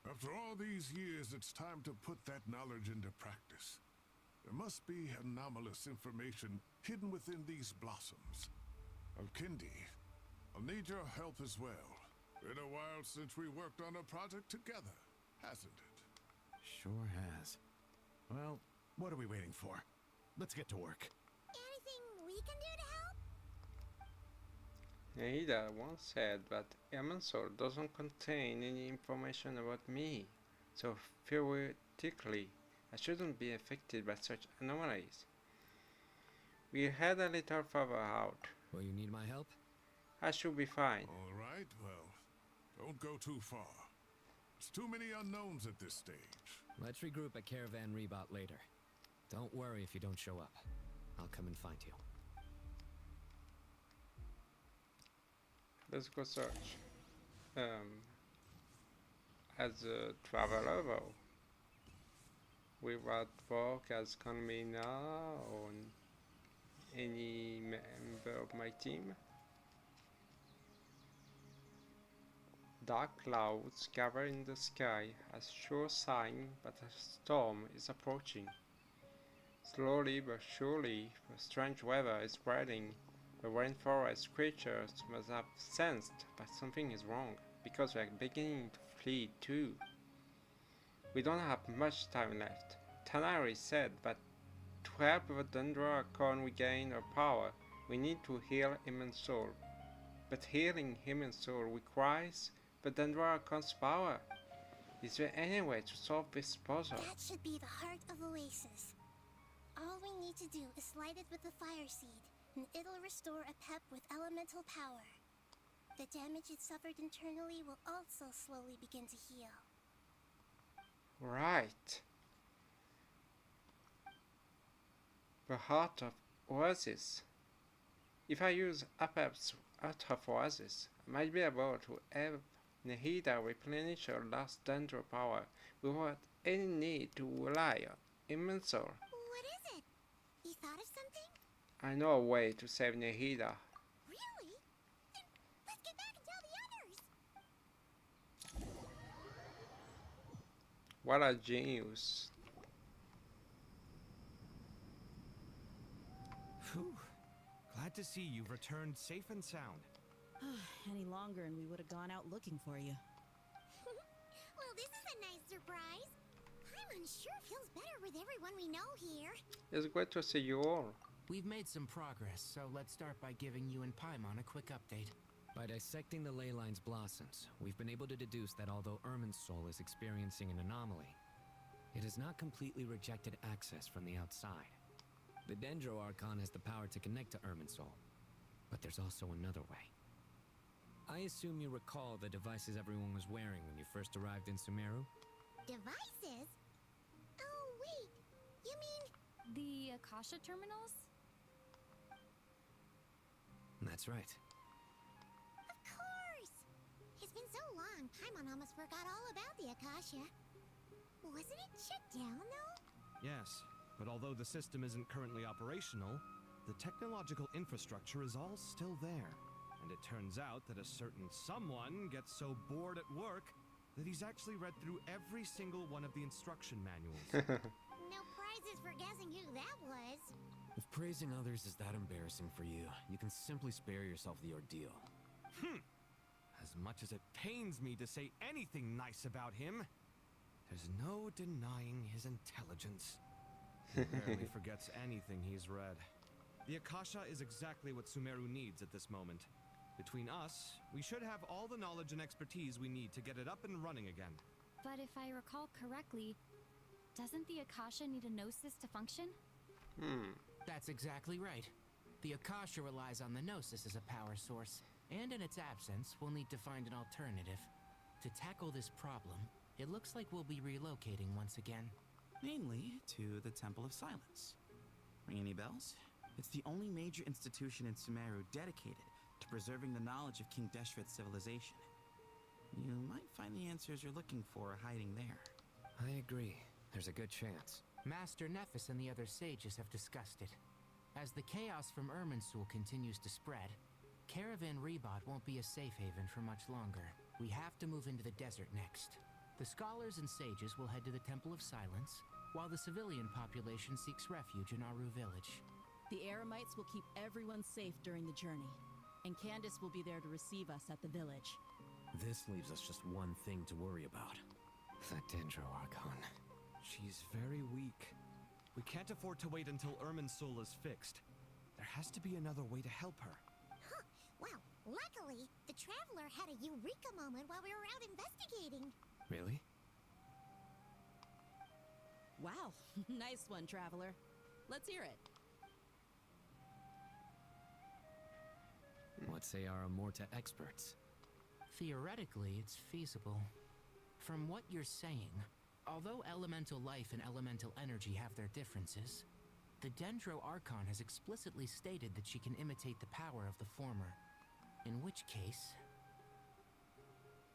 After all these years, it's time to put that knowledge into practice. There must be anomalous information hidden within these blossoms. Alkindi, I'll need your help as well. Been a while since we worked on a project together, hasn't it? Sure has. Well, what are we waiting for? Let's get to work. Anything we can do to help? Neida once said that Irminsul doesn't contain any information about me, so theoretically I shouldn't be affected by such anomalies. We head a little further out. Will you need my help? I should be fine. All right, well, don't go too far. There's too many unknowns at this stage. Let's regroup at Caravan Rebot later. Don't worry if you don't show up. I'll come and find you. Let's go search. As a traveler though. Without work as convener or any member of my team. Dark clouds gather in the sky as sure sign that a storm is approaching. Slowly but surely, the strange weather is spreading. The rainforest creatures must have sensed that something is wrong, because they are beginning to flee too. We don't have much time left. Tanari said that to help the Dendro Archon regain her power, we need to heal human soul. But healing human soul requires the Dendro Archon's power. Is there any way to solve this puzzle? That should be the heart of Oasis. All we need to do is light it with the fire seed, and it'll restore a pep with elemental power. The damage it suffered internally will also slowly begin to heal. Right. The heart of Oasis. If I use Apep's Heart of Oasis, I might be able to have Nehida replenish her lost Dendro power without any need to rely on human soul. What is it? You thought of something? I know a way to save Nehida. Really? Then let's get back and tell the others! What a genius. Phew. Glad to see you've returned safe and sound. Any longer and we would have gone out looking for you. Well, this is a nice surprise. I'm unsure it feels better with everyone we know here. It's great to see you all. We've made some progress, so let's start by giving you and Paimon a quick update. By dissecting the ley line's blossoms, we've been able to deduce that although Irminsul is experiencing an anomaly, it has not completely rejected access from the outside. The Dendro Archon has the power to connect to Irminsul, but there's also another way. I assume you recall the devices everyone was wearing when you first arrived in Sumeru? Devices? Oh, wait. You mean... The Akasha terminals? That's right. Of course! It's been so long, Paimon almost forgot all about the Akasha. Wasn't it shut down, though? Yes, but although the system isn't currently operational, the technological infrastructure is all still there. And it turns out that a certain someone gets so bored at work that he's actually read through every single one of the instruction manuals. No prizes for guessing who that was. If praising others is that embarrassing for you, you can simply spare yourself the ordeal. As much as it pains me to say anything nice about him, there's no denying his intelligence. He barely forgets anything he's read. The Akasha is exactly what Sumeru needs at this moment. Between us, we should have all the knowledge and expertise we need to get it up and running again. But if I recall correctly, doesn't the Akasha need a gnosis to function? That's exactly right. The Akasha relies on the gnosis as a power source, and in its absence, we'll need to find an alternative. To tackle this problem, it looks like we'll be relocating once again. Mainly to the Temple of Silence. Ring any bells? It's the only major institution in Sumeru dedicated to preserving the knowledge of King Deshret's civilization. You might find the answers you're looking for hiding there. I agree. There's a good chance. Master Nephis and the other sages have discussed it. As the chaos from Irminsul continues to spread, Caravan Rebot won't be a safe haven for much longer. We have to move into the desert next. The scholars and sages will head to the Temple of Silence, while the civilian population seeks refuge in Aru village. The Eremites will keep everyone safe during the journey, and Candace will be there to receive us at the village. This leaves us just one thing to worry about. That Dendro Archon. She's very weak. We can't afford to wait until Irminsul is fixed. There has to be another way to help her. Huh. Well, luckily, the Traveler had a eureka moment while we were out investigating. Really? Wow, nice one, Traveler. Let's hear it. What say our Amorta experts? Theoretically, it's feasible. From what you're saying, although elemental life and elemental energy have their differences, the Dendro Archon has explicitly stated that she can imitate the power of the former. In which case,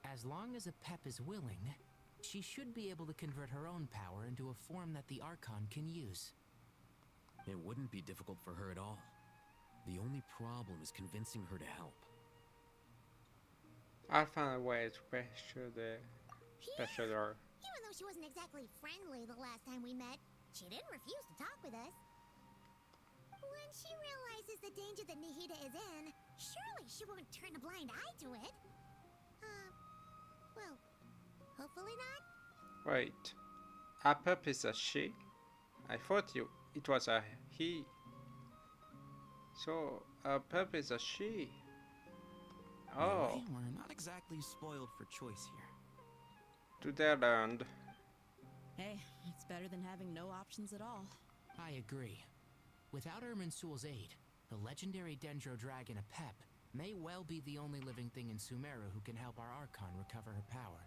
As long as a Pep is willing, she should be able to convert her own power into a form that the Archon can use. It wouldn't be difficult for her at all. The only problem is convincing her to help. I'll find a way to pressure the her. Even though she wasn't exactly friendly the last time we met, she didn't refuse to talk with us. When she realizes the danger that Nihida is in, surely she won't turn a blind eye to it. Well, hopefully not. Wait, a pup is a she? I thought it was a he. So a pup is a she. Oh. Really? We're not exactly spoiled for choice here. To their end. Hey, it's better than having no options at all. I agree. Without Irminsul's aid, the legendary Dendro Dragon Apep may well be the only living thing in Sumeru who can help our Archon recover her power.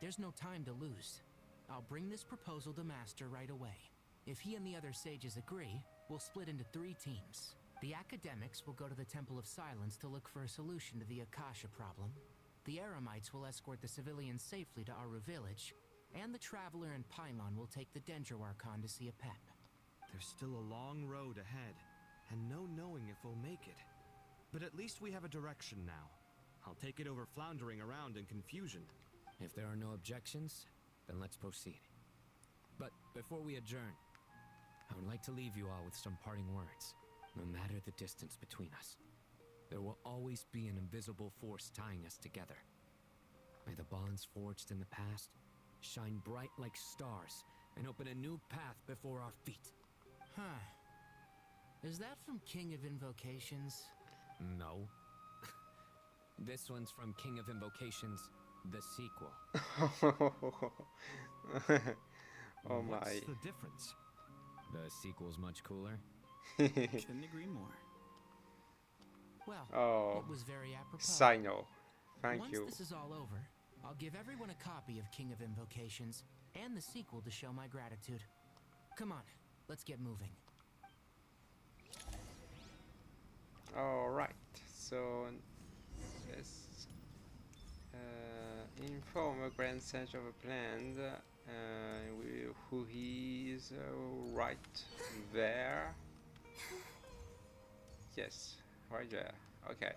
There's no time to lose. I'll bring this proposal to Master right away. If he and the other sages agree, we'll split into 3 teams. The academics will go to the Temple of Silence to look for a solution to the Akasha problem. The Eremites will escort the civilians safely to Aru village, and the Traveler and Paimon will take the Dendro Archon to see Apep. There's still a long road ahead, and no knowing if we'll make it. But at least we have a direction now. I'll take it over floundering around in confusion. If there are no objections, then let's proceed. But before we adjourn, I would like to leave you all with some parting words. No matter the distance between us, there will always be an invisible force tying us together. May the bonds forged in the past shine bright like stars and open a new path before our feet. Huh. Is that from King of Invocations? No. This one's from King of Invocations, the sequel. Oh my. What's the difference? The sequel's much cooler. Couldn't agree more. Well, it was very apropos. Sino. Thank you. Once this is all over, I'll give everyone a copy of King of Invocations and the sequel to show my gratitude. Come on, let's get moving. Alright, so let's inform a grand sage of a plan who he is right there. Yes, right there. Okay.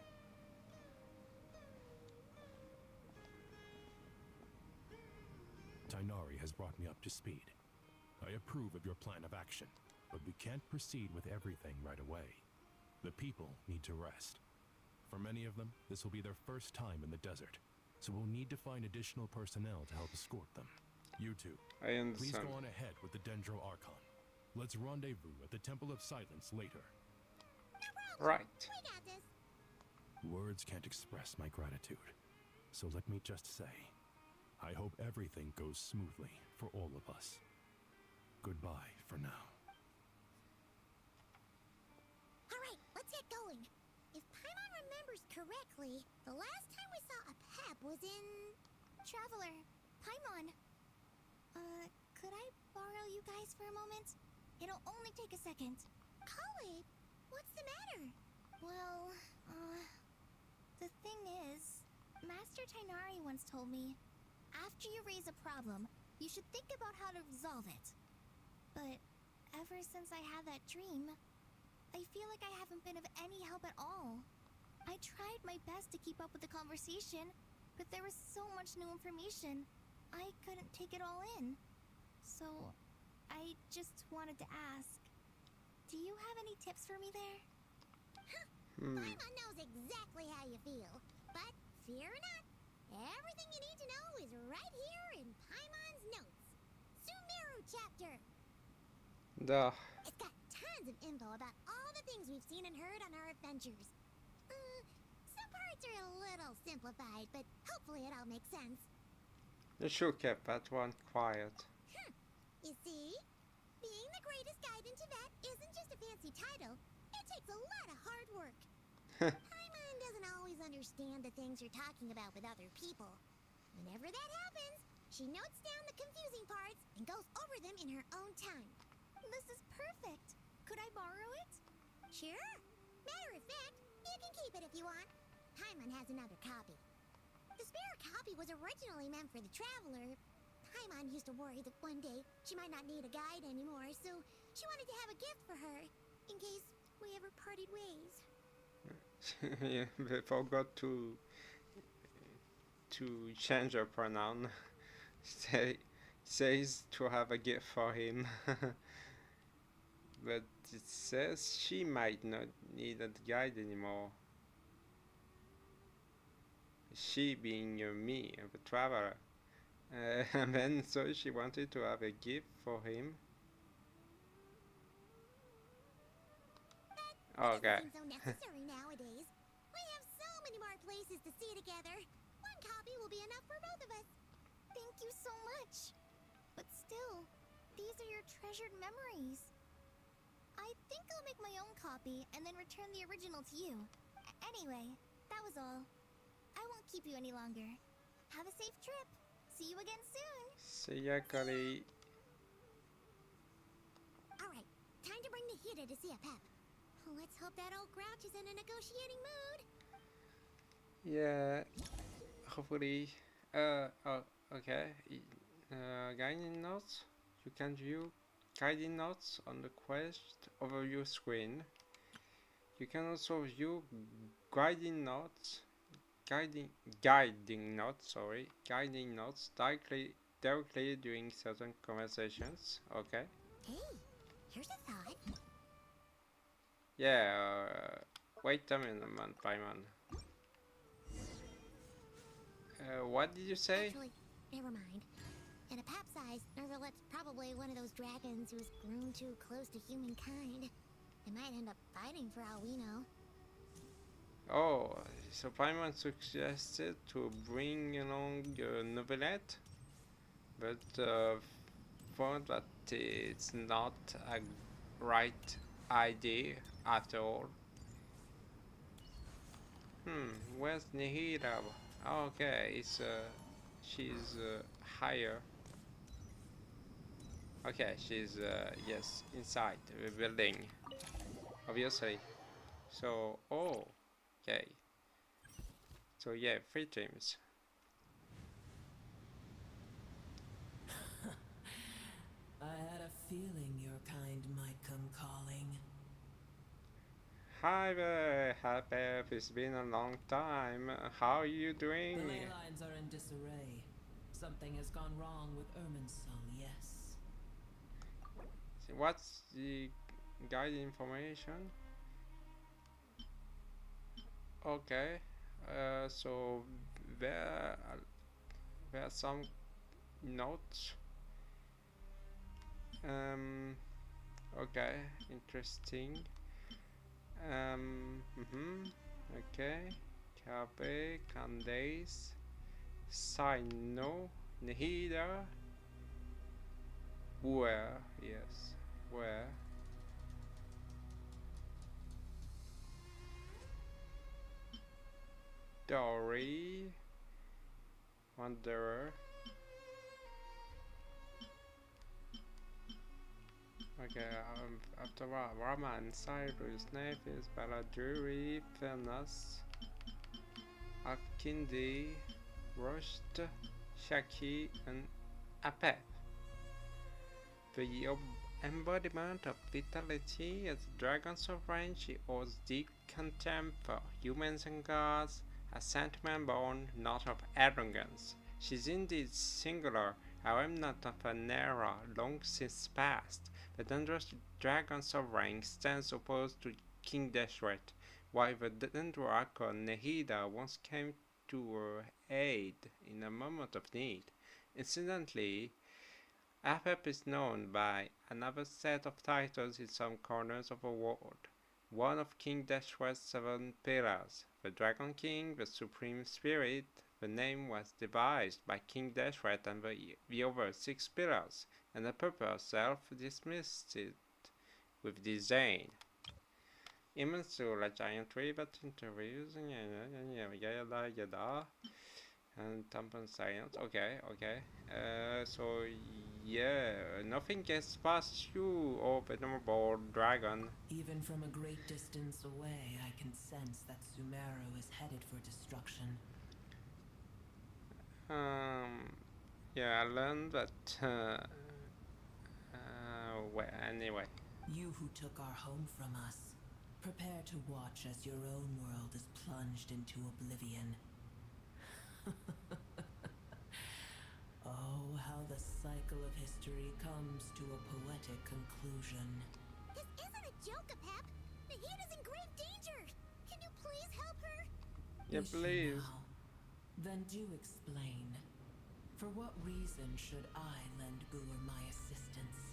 Tainari has brought me up to speed. I approve of your plan of action, but we can't proceed with everything right away. The people need to rest. For many of them, this will be their first time in the desert, so we'll need to find additional personnel to help escort them. You two, please go on ahead with the Dendro Archon. Let's rendezvous at the Temple of Silence later. Right. We got this. Words can't express my gratitude, so let me just say, I hope everything goes smoothly for all of us. Goodbye for now. Alright, let's get going. If Paimon remembers correctly, the last time we saw a Pep was in... Traveler, Paimon. Could I borrow you guys for a moment? It'll only take a second. Kale, what's the matter? Well, the thing is, Master Tainari once told me, after you raise a problem, you should think about how to resolve it. But ever since I had that dream, I feel like I haven't been of any help at all. I tried my best to keep up with the conversation, but there was so much new information, I couldn't take it all in. So, I just wanted to ask, do you have any tips for me there? Paimon knows exactly how you feel, but fear not, everything you need to know is right here in Paimon's notes. Sumeru chapter. Duh. It's got tons of info about all the things we've seen and heard on our adventures. Some parts are a little simplified, but hopefully it all makes sense. You should keep that one quiet. You see? Being the greatest guide in Tibet isn't just a fancy title. It takes a lot of hard work. Paimon doesn't always understand the things you're talking about with other people. Whenever that happens, she notes down the confusing parts and goes over them in her own time. This is perfect. Could I borrow it? Sure. Matter of fact, you can keep it if you want. Paimon has another copy. The spare copy was originally meant for the traveler. Paimon used to worry that one day she might not need a guide anymore, so she wanted to have a gift for her, in case we ever parted ways. Yeah, they forgot to change her pronoun. Says to have a gift for him. But it says she might not need a guide anymore. She being me, the traveler. And then so she wanted to have a gift for him. Okay. It seems so necessary nowadays. We have so many more places to see together. One copy will be enough for both of us. Thank you so much. But still, these are your treasured memories. I think I'll make my own copy and then return the original to you. Anyway, that was all. I won't keep you any longer. Have a safe trip. See you again soon. See ya, Kali. Alright, time to bring the Hida to see a Pep. Let's hope that old grouch is in a negotiating mood. Yeah, hopefully. Okay. Guiding notes. You can view guiding notes on the quest overview screen. You can also view guiding notes directly during certain conversations. Okay. Hey, here's a thought. Yeah, wait a minute, Paimon. What did you say? Actually, never mind. In a pap size, Nervalet's probably one of those dragons who's grown too close to humankind. They might end up fighting for all we know. Oh, so Paimon suggested to bring along Novelette, but found that it's not a right idea after all. Where's Nihira? Okay, it's she's higher. Okay, she's yes, inside the building, obviously. So, oh, okay. So yeah, 3 teams. I had a feeling your kind might come calling. Hi there, Habib. It's been a long time. How are you doing? The ley lines are in disarray. Something has gone wrong with Irminsul, yes. What's the guide information? Okay. So there are some notes. Okay, interesting. Okay. Cabe, Candace, Sino, Nehida. Where? Yes. Where? Dory. Wanderer. Okay, after Raman, Cyrus, Nephis, Baladuri, Fenus, Akindi, Rusht, Shaki, and Apep. The embodiment of vitality as dragon sovereign, she owes deep contempt for humans and gods, a sentiment born not of arrogance. She's indeed singular, a remnant of an era long since past. The dangerous dragon sovereign stands opposed to King Deshret, while the dangerous Archon Nehida once came to her aid in a moment of need. Incidentally, Apep is known by another set of titles in some corners of the world. One of King Deshret's 7 pillars, the Dragon King, the Supreme Spirit. The name was devised by King Deshret and the other 6 pillars, and the Purple herself dismissed it with disdain. Immensul, a giant tree that interviews and tampon science. Okay. So yeah, nothing gets past you, oh venerable dragon. Even from a great distance away, I can sense that Sumeru is headed for destruction. Yeah, I learned that. Well, anyway. You who took our home from us, prepare to watch as your own world is plunged into oblivion. Oh, how the cycle of history comes to a poetic conclusion. This isn't a joke, Apep. Nahida's in grave danger. Can you please help her? Yeah, Is she please. now? Then do explain. For what reason should I lend Booer my assistance?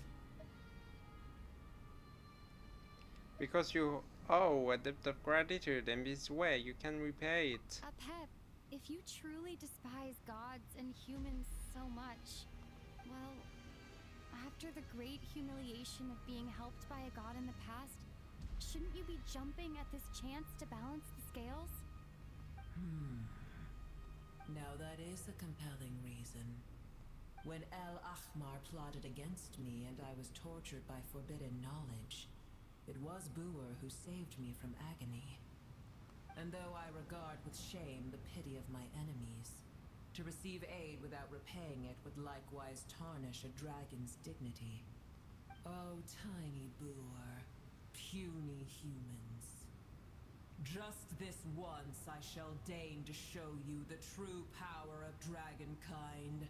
Because you owe a debt of gratitude, and this way you can repay it. Apep, if you truly despise gods and humans so much, well, after the great humiliation of being helped by a god in the past, shouldn't you be jumping at this chance to balance the scales? Now that is a compelling reason. When El Ahmar plotted against me and I was tortured by forbidden knowledge, it was Booer who saved me from agony. And though I regard with shame the pity of my enemies, to receive aid without repaying it would likewise tarnish a dragon's dignity. Oh, tiny Booer, puny humans. Just this once I shall deign to show you the true power of dragonkind.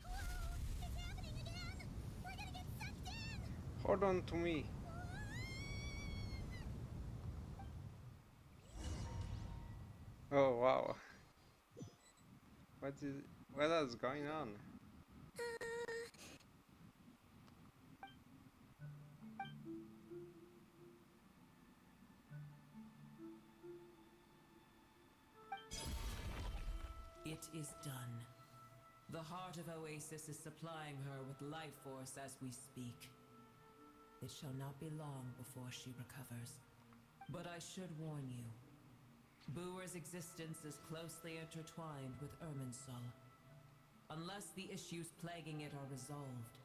Whoa! It's happening again! We're gonna get sucked in! Hold on to me. Oh wow. What is going on? It is done. The heart of Oasis is supplying her with life force as we speak. It shall not be long before she recovers. But I should warn you. Booer's existence is closely intertwined with Irminsul. Unless the issues plaguing it are resolved,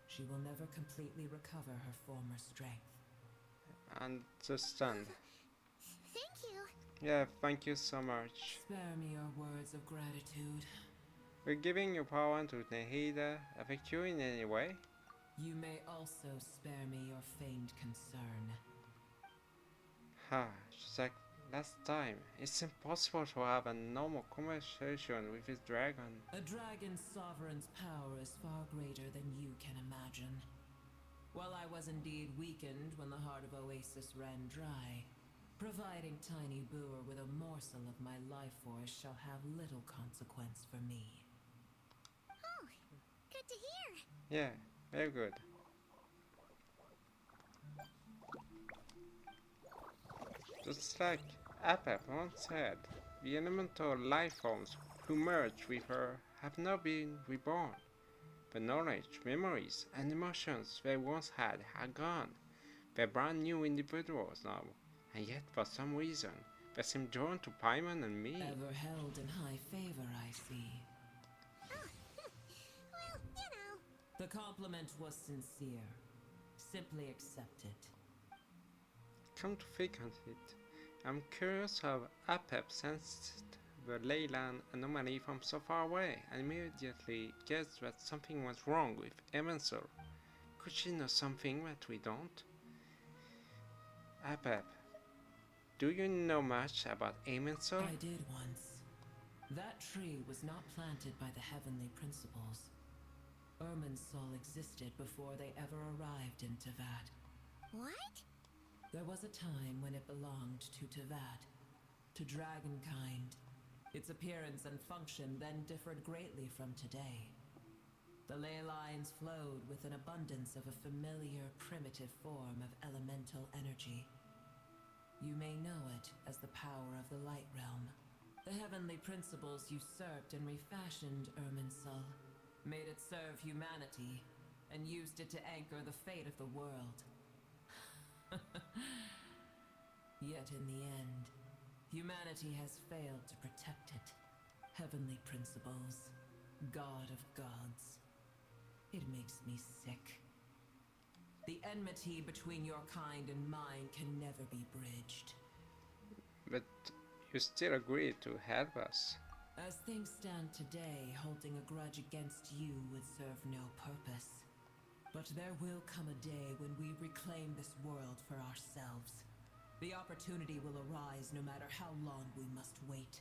she will never completely recover her former strength. Understand. Thank you. Yeah, thank you so much. Spare me your words of gratitude. Will giving your power to Nahida affect you in any way? You may also spare me your feigned concern. Ha, just like last time. It's impossible to have a normal conversation with this dragon. A dragon's sovereign's power is far greater than you can imagine. While I was indeed weakened when the heart of Oasis ran dry, providing Tiny Booer with a morsel of my life force shall have little consequence for me. Oh, good to hear. Yeah, very good. Just like Apep once said, the elemental life forms who merge with her have now been reborn. The knowledge, memories, and emotions they once had are gone. They're brand new individuals now, and yet for some reason, they seem drawn to Paimon and me. Ever held in high favor, I see. Oh, well, you know. The compliment was sincere. Simply accept it. Come to think of it, I'm curious how Apep sensed the Leyland anomaly from so far away and immediately guessed that something was wrong with Evansor. Could she know something that we don't? Apep, do you know much about Evansor? I did once. That tree was not planted by the heavenly principles. Irminsul existed before they ever arrived in Tevat. What? There was a time when it belonged to Tevat, to dragonkind. Its appearance and function then differed greatly from today. The ley lines flowed with an abundance of a familiar, primitive form of elemental energy. You may know it as the power of the Light Realm. The heavenly principles usurped and refashioned Irminsul, made it serve humanity, and used it to anchor the fate of the world. Yet in the end, humanity has failed to protect it. Heavenly principles, God of gods. It makes me sick. The enmity between your kind and mine can never be bridged. But you still agreed to help us. As things stand today, holding a grudge against you would serve no purpose. But there will come a day when we reclaim this world for ourselves. The opportunity will arise no matter how long we must wait.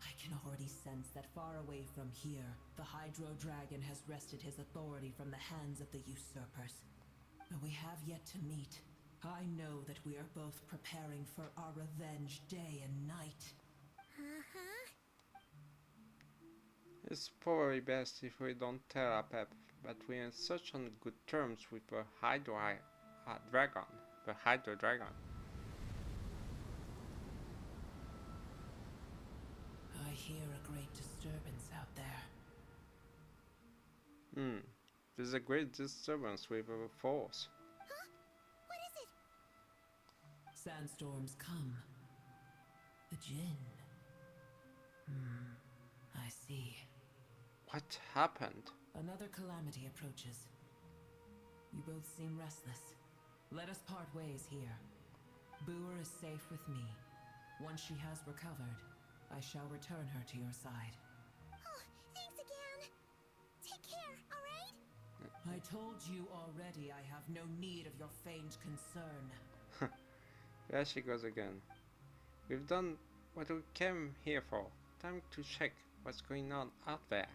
I can already sense that far away from here, the Hydro Dragon has wrested his authority from the hands of the usurpers. Though we have yet to meet, I know that we are both preparing for our revenge day and night. It's probably best if we don't tell Apep, but we're in such on good terms with the Hydro Dragon. I hear a great disturbance out there. There's a great disturbance with the force. Huh? What is it? Sandstorms come. The Jinn. I see. What happened? Another calamity approaches. You both seem restless. Let us part ways here. Booer is safe with me. Once she has recovered, I shall return her to your side. Oh, thanks again. Take care, alright? I told you already I have no need of your feigned concern. There she goes again. We've done what we came here for. Time to check what's going on out there.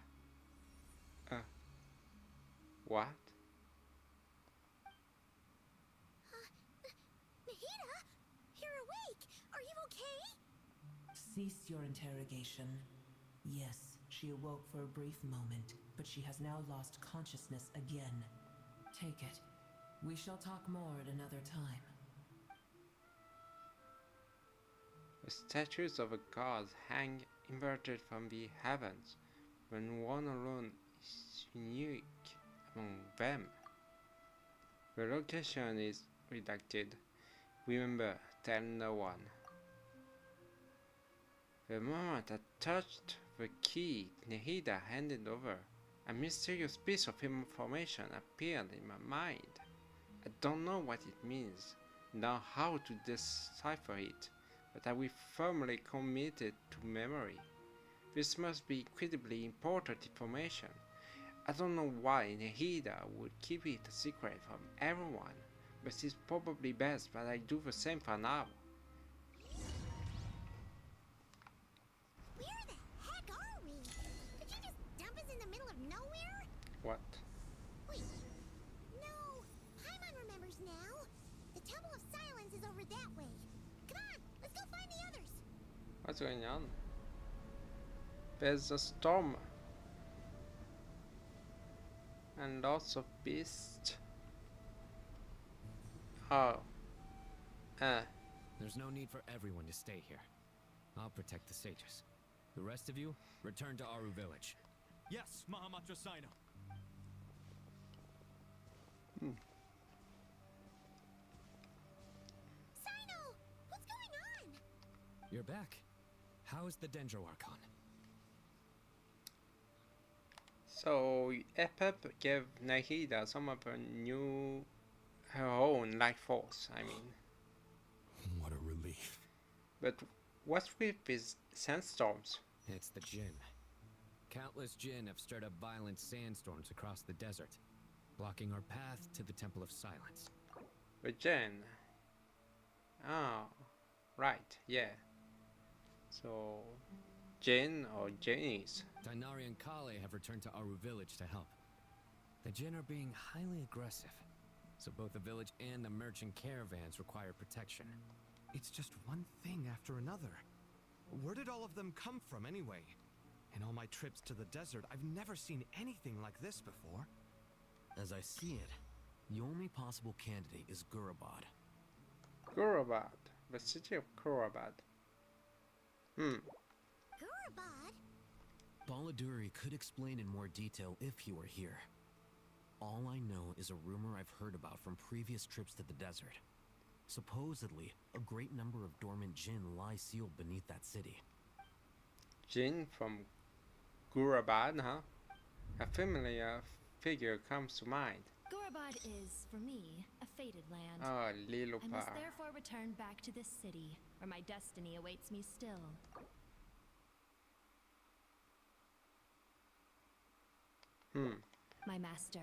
What? Nahida? You're awake! Are you okay? Cease your interrogation. Yes, she awoke for a brief moment, but she has now lost consciousness again. Take it. We shall talk more at another time. The statues of the gods hang inverted from the heavens, when one alone is unique among them. The location is redacted. Remember, tell no one. The moment I touched the key Nahida handed over, a mysterious piece of information appeared in my mind. I don't know what it means, nor how to decipher it, but I will firmly commit it to memory. This must be incredibly important information. I don't know why Nahida would keep it a secret from everyone, but it's probably best that I do the same for now. Where the heck are we? Did you just dump us in the middle of nowhere? What? Wait. No. Paimon remembers now. The Temple of Silence is over that way. Come on, let's go find the others. What's going on? There's a storm. And lots of beasts. Oh. There's no need for everyone to stay here. I'll protect the sages. The rest of you, return to Aru village. Yes, Mahamatra Sino. Sino! What's going on? You're back. How is the Dendro Archon? So Epep gave Nahida some of her own life force, I mean. What a relief. But what's with these sandstorms? It's the Jinn. Countless Jinn have stirred up violent sandstorms across the desert, blocking our path to the Temple of Silence. The Jinn. Oh, right, yeah. So, Jinn or Jinnies? Tainari and Kale have returned to Aru village to help. The Jinn are being highly aggressive, so both the village and the merchant caravans require protection. It's just one thing after another. Where did all of them come from anyway? In all my trips to the desert, I've never seen anything like this before. As I see it, the only possible candidate is Gurabad. Gurabad, the city of Gurabad. Gurabad? Baladuri could explain in more detail if he were here. All I know is a rumor I've heard about from previous trips to the desert. Supposedly, a great number of dormant Jinn lie sealed beneath that city. Jinn from Gurabad, huh? A familiar figure comes to mind. Gurabad is, for me, a fated land. Oh, I must Lilupar. therefore return back to this city, where my destiny awaits me still. My master,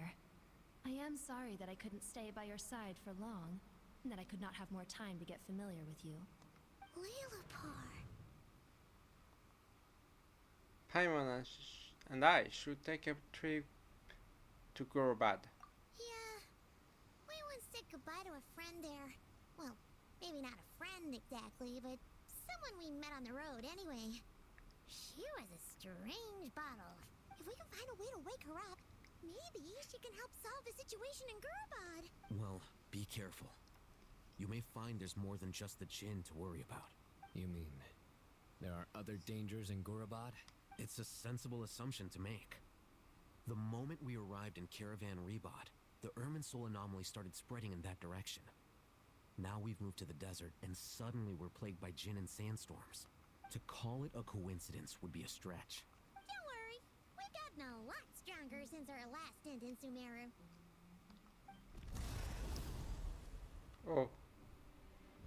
I am sorry that I couldn't stay by your side for long, and that I could not have more time to get familiar with you. Lalapar. Paimon and I should take a trip to Gorobad. Yeah, we once said goodbye to a friend there. Well, maybe not a friend exactly, but someone we met on the road anyway. She was a strange bottle. If we can find a way to wake her up, maybe she can help solve the situation in Gorobad. Well, be careful. You may find there's more than just the Jinn to worry about. You mean there are other dangers in Gorobad? It's a sensible assumption to make. The moment we arrived in Caravan Rebod, the Irminsul anomaly started spreading in that direction. Now we've moved to the desert, and suddenly we're plagued by Jinn and sandstorms. To call it a coincidence would be a stretch. Don't worry, we've gotten a lot stronger since our last stint in Sumeru. Oh.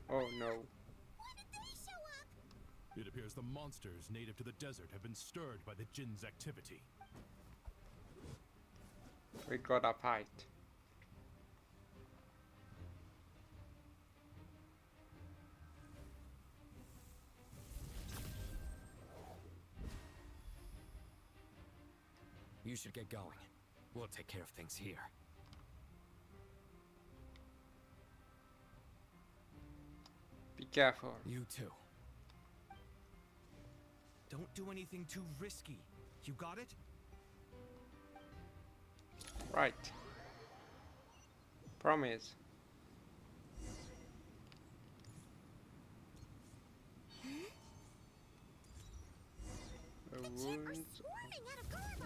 Oh no. When did they show up? It appears the monsters native to the desert have been stirred by the Jinn's activity. We got a fight. You should get going. We'll take care of things here. Be careful. You too. Don't do anything too risky. You got it? Right. Promise. The wounds.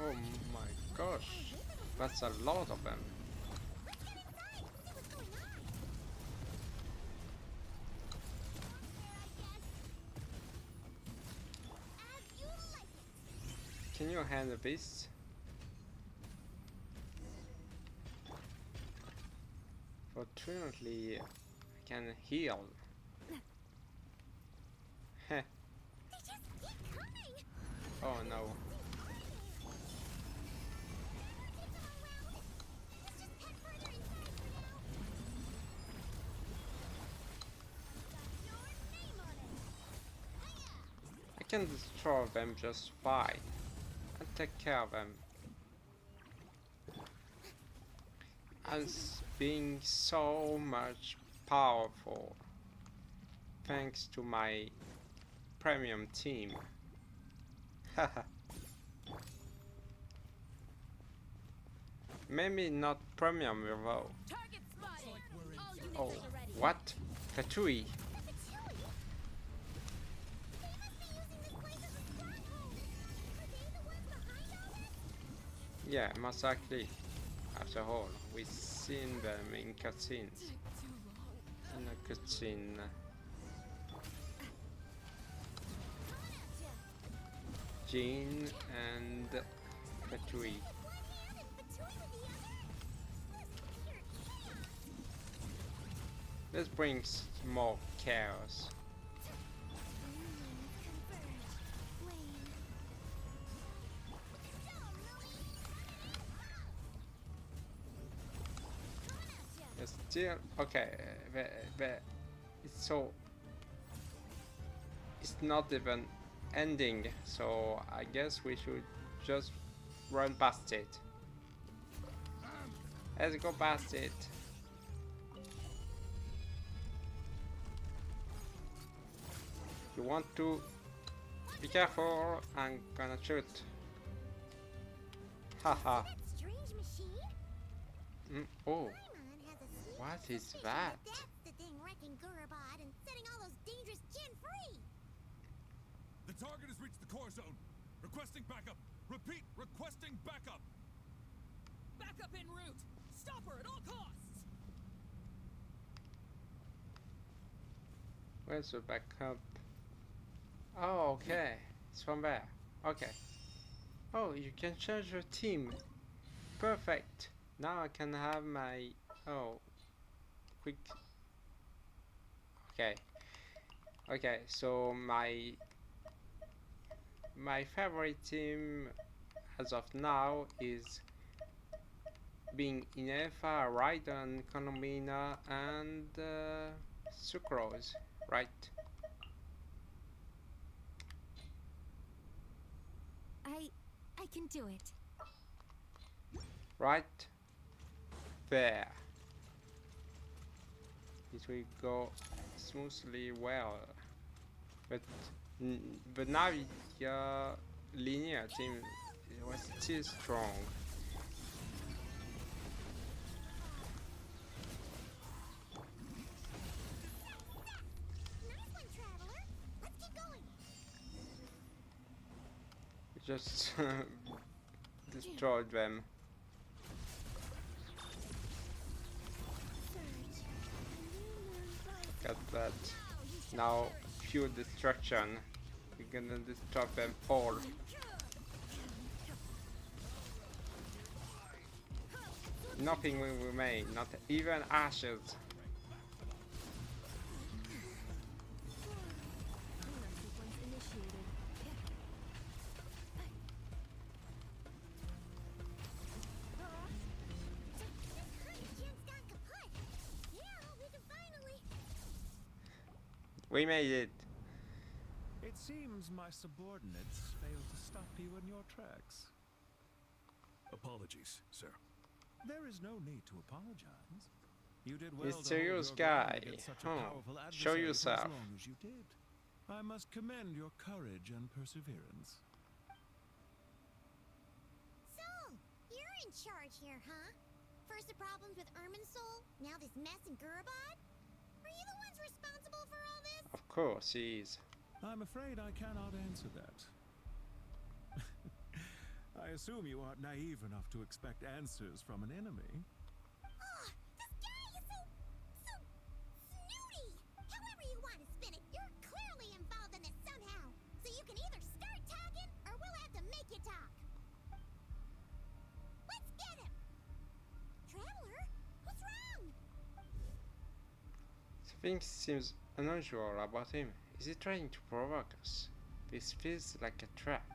Oh my gosh. That's a lot of them. Can you handle this? Fortunately, I can heal. Heh. Oh no. I can destroy them just fine. I'll take care of them. As being so much powerful thanks to my premium team. Haha. Maybe not premium though. Oh, what? Katui. Yeah, most likely. After all, we've seen them in cutscenes. In a cutscene. Jean and Katui. This brings more chaos. It's still okay. It's so. It's not even ending, so I guess we should just run past it. Let's go past it. You want to be careful, I'm gonna shoot. Haha. Oh. What is that? That's the thing wrecking Gorobad and setting all those dangerous Jinn free. The target has reached the core zone. Requesting backup. Repeat, requesting backup. Backup en route. Stop her at all costs. Where's the backup? Oh, okay. It's from there. Okay. Oh, you can change your team. Perfect. Now I can have my... Oh. Quick. Okay. Okay, so my favorite team as of now is being Inefa, Raiden, Konomina, and Sucrose, right? I can do it. Right there. It will go smoothly well, but the Navi linear team was still strong. Nice one, Traveler. Let's keep going. We just destroyed them. Got that. Now pure destruction. We're gonna destroy them all. Nothing will remain, not even ashes. We made it. It seems my subordinates failed to stop you in your tracks. Apologies, sir. There is no need to apologize. You did well Mysterious to hold your ground guy. against such a powerful Show adversary yourself. for as long as you did. I must commend your courage and perseverance. So, you're in charge here, huh? First the problems with Irminsul, now this mess in Gurabad? Are you the ones responsible for all this? Of course he is. I'm afraid I cannot answer that. I assume you aren't naive enough to expect answers from an enemy. Oh, this guy is so snooty! However you want to spin it, you're clearly involved in this somehow. So you can either start talking, or we'll have to make you talk. Let's get him! Traveler, what's wrong? Something seems unusual about him. Is he trying to provoke us? This feels like a trap.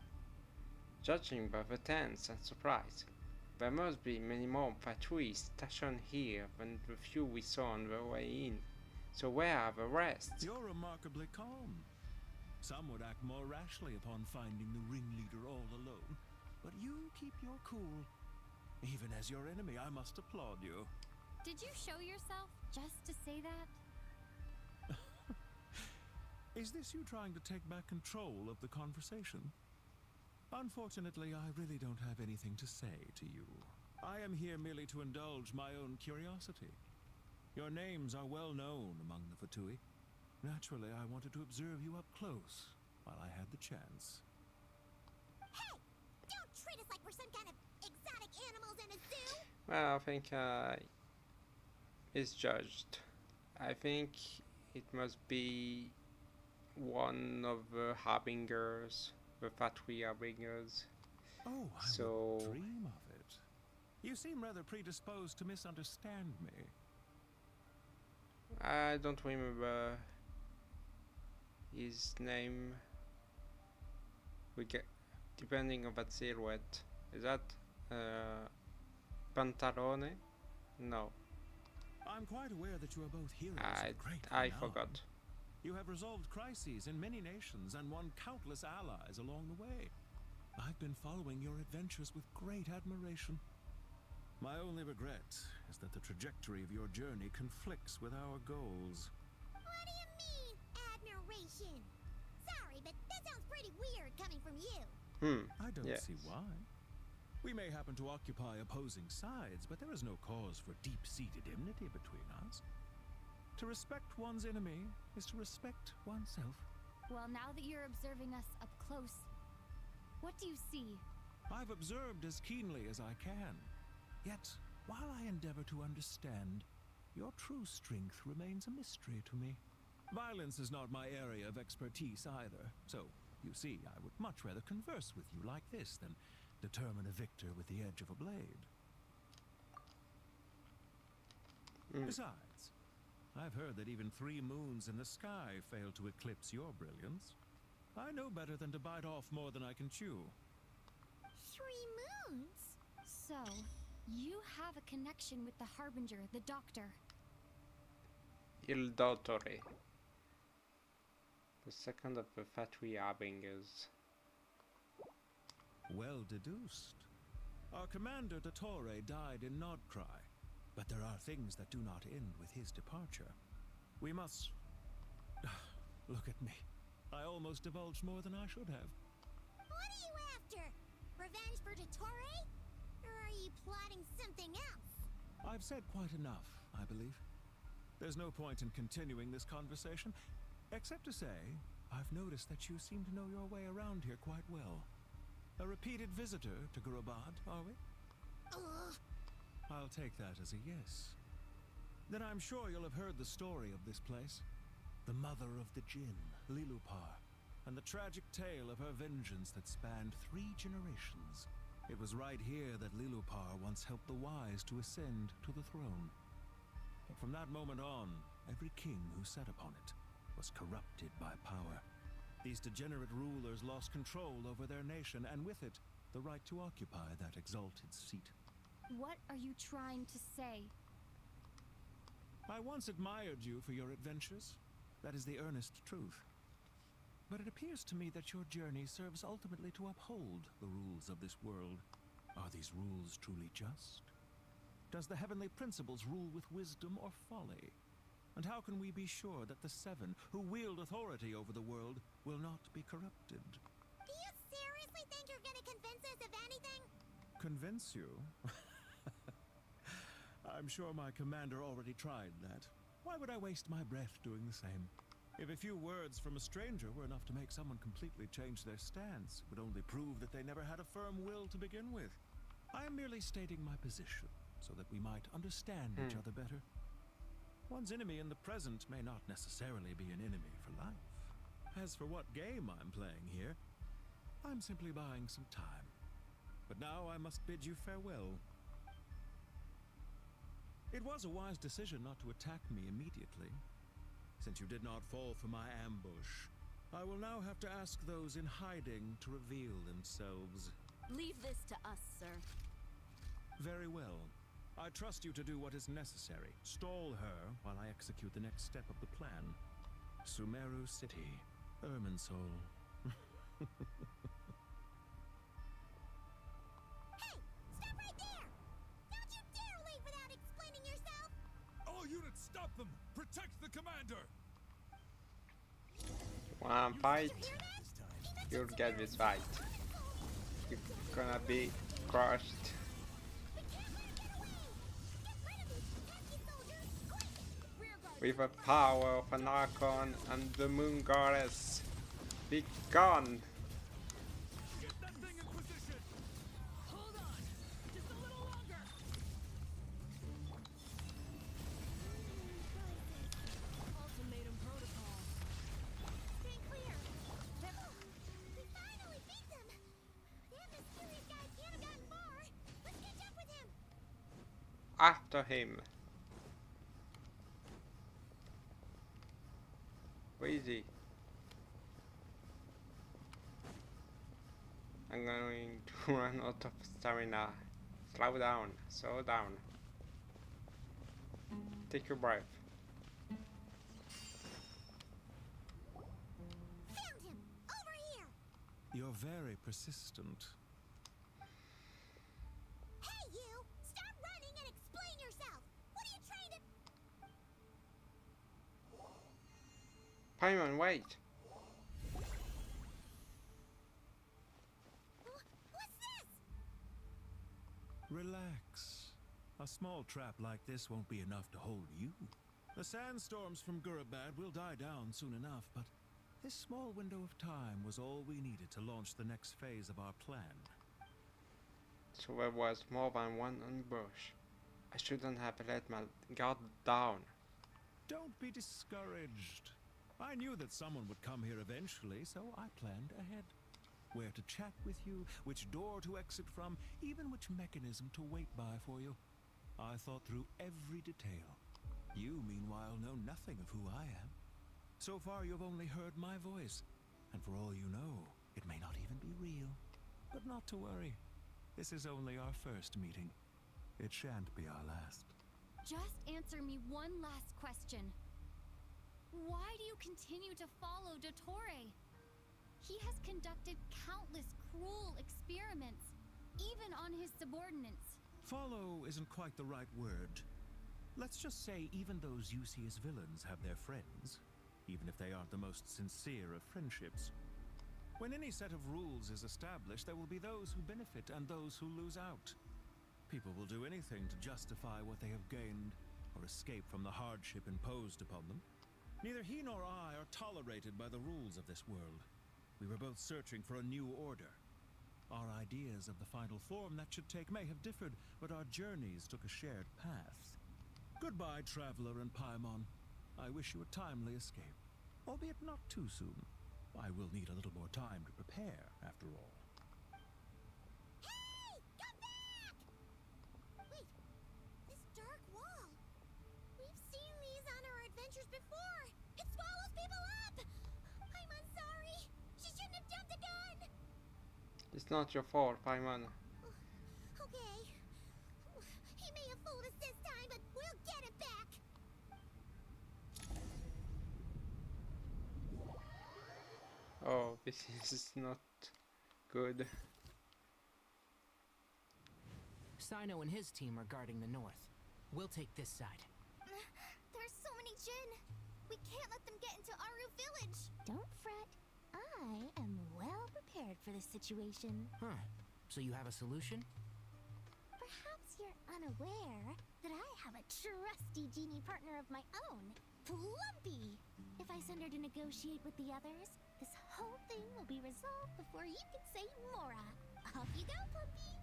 Judging by the tense and surprise, there must be many more Fatui stationed here than the few we saw on the way in. So where are the rest? You're remarkably calm. Some would act more rashly upon finding the ringleader all alone, but you keep your cool. Even as your enemy, I must applaud you. Did you show yourself just to say that? Is this you trying to take back control of the conversation? Unfortunately, I really don't have anything to say to you. I am here merely to indulge my own curiosity. Your names are well known among the Fatui. Naturally, I wanted to observe you up close while I had the chance. Hey! Don't treat us like we're some kind of exotic animals in a zoo! Well, I think it's judged. I think it must be one of the harbingers, the Fatui harbingers. Oh, I would dream of it. You seem rather predisposed to misunderstand me. I don't remember his name. We get depending on that silhouette. Is that Pantalone? No. I'm quite aware that you are both heroes of great I renown. forgot. You have resolved crises in many nations and won countless allies along the way. I've been following your adventures with great admiration. My only regret is that the trajectory of your journey conflicts with our goals. What do you mean, admiration? Sorry, but that sounds pretty weird coming from you. I don't see why. We may happen to occupy opposing sides, but there is no cause for deep-seated enmity between us. To respect one's enemy is to respect oneself. Well, now that you're observing us up close, what do you see? I've observed as keenly as I can. Yet, while I endeavor to understand, your true strength remains a mystery to me. Violence is not my area of expertise either, so, you see, I would much rather converse with you like this than determine a victor with the edge of a blade. Besides, I've heard that even 3 moons in the sky fail to eclipse your brilliance. I know better than to bite off more than I can chew. 3 moons? So, You have a connection with the Harbinger, the Doctor. Il Dottore. The second of the three Harbingers. Well deduced. Our commander, Dottore, died in Nordcry, but there are things that do not end with his departure. We must... Look at me. I almost divulged more than I should have. What are you after? Revenge for Dottore? Or are you plotting something else? I've said quite enough, I believe. There's no point in continuing this conversation, except to say, I've noticed that you seem to know your way around here quite well. A repeated visitor to Gurabad, are we? I'll take that as a yes. Then I'm sure you'll have heard the story of this place. The mother of the Jinn, Lilupar, and the tragic tale of her vengeance that spanned 3 generations. It was right here that Lilupar once helped the wise to ascend to the throne. But from that moment on, every king who sat upon it was corrupted by power. These degenerate rulers lost control over their nation, and with it, the right to occupy that exalted seat. What are you trying to say? I once admired you for your adventures. That is the earnest truth. But it appears to me that your journey serves ultimately to uphold the rules of this world. Are these rules truly just? Does the heavenly principles rule with wisdom or folly? And how can we be sure that the 7 who wield authority over the world will not be corrupted? Do you seriously think you're gonna convince us of anything? Convince you? I'm sure my commander already tried that. Why would I waste my breath doing the same? If a few words from a stranger were enough to make someone completely change their stance, it would only prove that they never had a firm will to begin with. I am merely stating my position, so that we might understand each other better. One's enemy in the present may not necessarily be an enemy for life. As for what game I'm playing here, I'm simply buying some time. But now I must bid you farewell. It was a wise decision not to attack me immediately. Since you did not fall for my ambush, I will now have to ask those in hiding to reveal themselves. Leave this to us, sir. Very well. I trust you to do what is necessary. Stall her while I execute the next step of the plan. Sumeru City, Irminsul. Hey! Stop right there! Don't you dare leave without explaining yourself! All units, stop them! Protect the commander! Wanna fight? You'll get this fight. You're gonna be crushed. With the power of an Archon and the Moon Goddess, be gone! Get that thing in position! Hold on! Just a little longer! Ultimatum protocol. Stay clear! We finally beat them! That mysterious guy can't have gotten far! Let's catch up with him! After him! Where is he? I'm going to run out of stamina. Slow down, slow down. Take your breath. Found him! Over here! You're very persistent. Hey, you! Stop running and explain yourself! What are you trying to... Paimon, wait! What's this? Relax. A small trap like this won't be enough to hold you. The sandstorms from Gurabad will die down soon enough, but this small window of time was all we needed to launch the next phase of our plan. So there was more than one ambush. I shouldn't have let my guard down. Don't be discouraged. I knew that someone would come here eventually, so I planned ahead. Where to chat with you, which door to exit from, even which mechanism to wait by for you. I thought through every detail. You, meanwhile, know nothing of who I am. So far, you've only heard my voice, and for all you know, it may not even be real. But not to worry. This is only our first meeting. It shan't be our last. Just answer me one last question. Why do you continue to follow Dottore? He has conducted countless cruel experiments, even on his subordinates. Follow isn't quite the right word. Let's just say even those you see as villains have their friends, even if they aren't the most sincere of friendships. When any set of rules is established, there will be those who benefit and those who lose out. People will do anything to justify what they have gained or escape from the hardship imposed upon them. Neither he nor I are tolerated by the rules of this world. We were both searching for a new order. Our ideas of the final form that should take may have differed, but our journeys took a shared path. Goodbye, Traveler and Paimon. I wish you a timely escape, albeit not too soon. I will need a little more time to prepare, after all. Hey! Come back! Wait, this dark wall. We've seen these on our adventures before. It swallows people up! I'm sorry. She shouldn't have jumped the gun! It's not your fault, Paimon. Okay. He may have fooled us this time, but we'll get it back! Oh, this is not good. Sino and his team are guarding the north. We'll take this side. There's so many Jin. We can't let them get into Aru village. Don't fret. I am well prepared for this situation. Huh. So you have a solution? Perhaps you're unaware that I have a trusty genie partner of my own, Plumpy. If I send her to negotiate with the others, this whole thing will be resolved before you can say Mora. Off you go, Plumpy.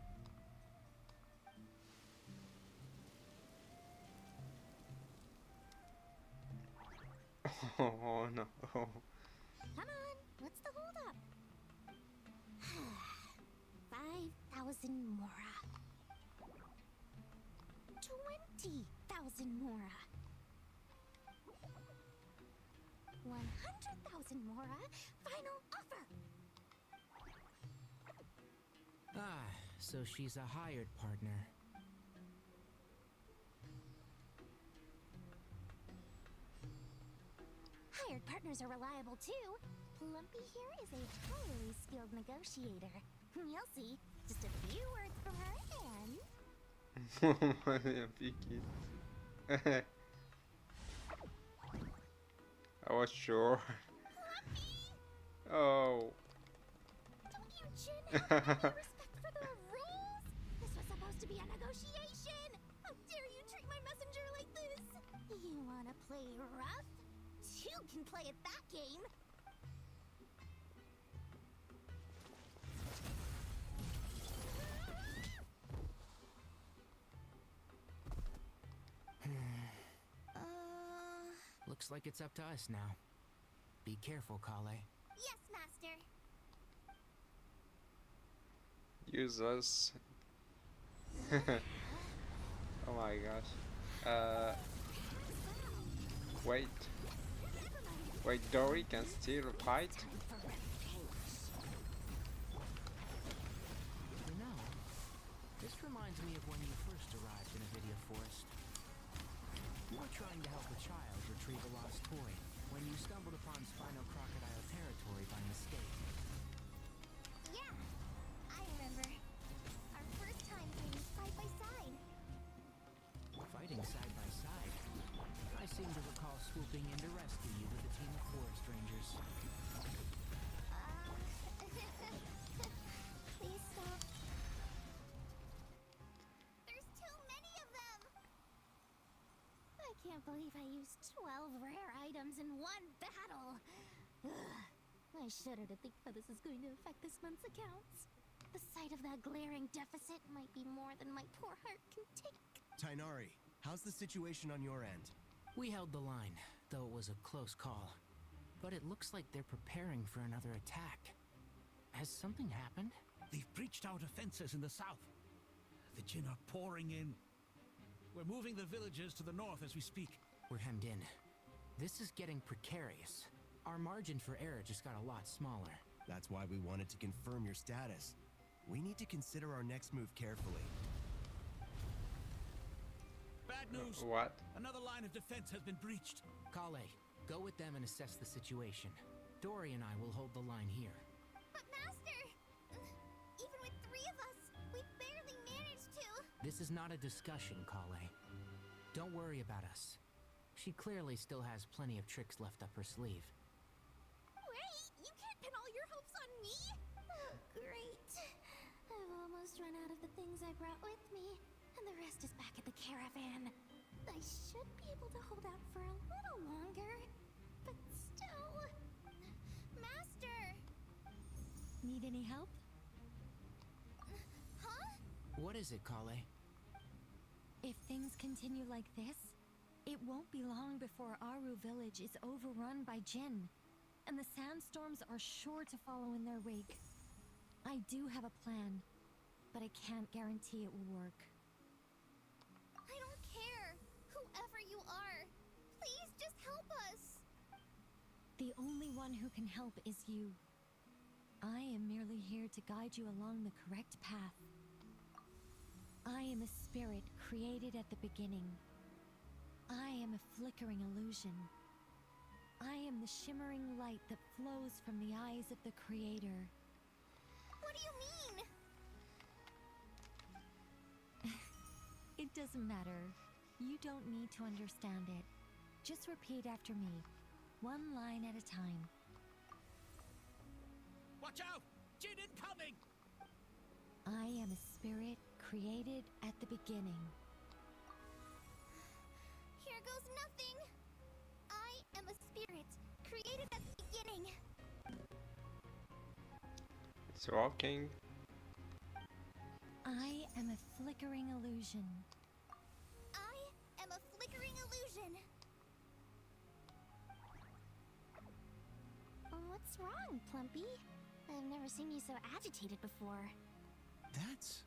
Oh no. Come on, what's the holdup? 5,000 Mora. 20,000 Mora. 100,000 Mora. Final offer. Ah, so she's a hired partner. Hired partners are reliable too. Plumpy here is a highly skilled negotiator. You'll see. Just a few words from her and... I was sure. Oh. Don't you Jin have any respect for the rules? This was supposed to be a negotiation. How dare you treat my messenger like this? You wanna play rough? Two can play at that game. Looks like it's up to us now. Be careful, Kale. Yes, Master. Use us. Oh my gosh. Wait. Wait, Dory can still fight? You know, this reminds me of when you first arrived in a video forest. You were trying to help a child retrieve a lost toy when you stumbled upon Spino Crocodile territory by mistake. Yeah, I remember. Our first time fighting side by side. Fighting side by side? I seem to recall swooping in to rescue you with a team of forest rangers. Please stop. There's too many of them! I can't believe I used 12 rare items in one battle. Ugh. I shudder to think how this is going to affect this month's accounts. The sight of that glaring deficit might be more than my poor heart can take. Tainari, how's the situation on your end? We held the line, though it was a close call. But it looks like they're preparing for another attack. Has something happened? They've breached our defenses in the south. The Jin are pouring in. We're moving the villagers to the north as we speak. We're hemmed in. This is getting precarious. Our margin for error just got a lot smaller. That's why we wanted to confirm your status. We need to consider our next move carefully. bad news. What? Another line of defense has been breached. Kale, go with them and assess the situation. Dory and I will hold the line here. But Master, even with 3 of us, we barely managed to. This is not a discussion, Kale. Don't worry about us. She clearly still has plenty of tricks left up her sleeve. Wait, you can't pin all your hopes on me? Oh, great. I've almost run out of the things I brought with me, and the rest is back at the caravan. I should be able to hold out for a little longer, but still... Master! Need any help? Huh? What is it, Kale? If things continue like this, it won't be long before Aru village is overrun by Jinn, and the sandstorms are sure to follow in their wake. I do have a plan, but I can't guarantee it will work. I don't care, whoever you are. Please just help us. The only one who can help is you. I am merely here to guide you along the correct path. I am a spirit created at the beginning. I am a flickering illusion. I am the shimmering light that flows from the eyes of the Creator. What do you mean? It doesn't matter. You don't need to understand it. Just repeat after me, one line at a time. Watch out! Jinn incoming! I am a spirit created at the beginning. Here goes nothing. I am a spirit created at the beginning. It's working. I am a flickering illusion. I am a flickering illusion. What's wrong, Plumpy? I've never seen you so agitated before. That's...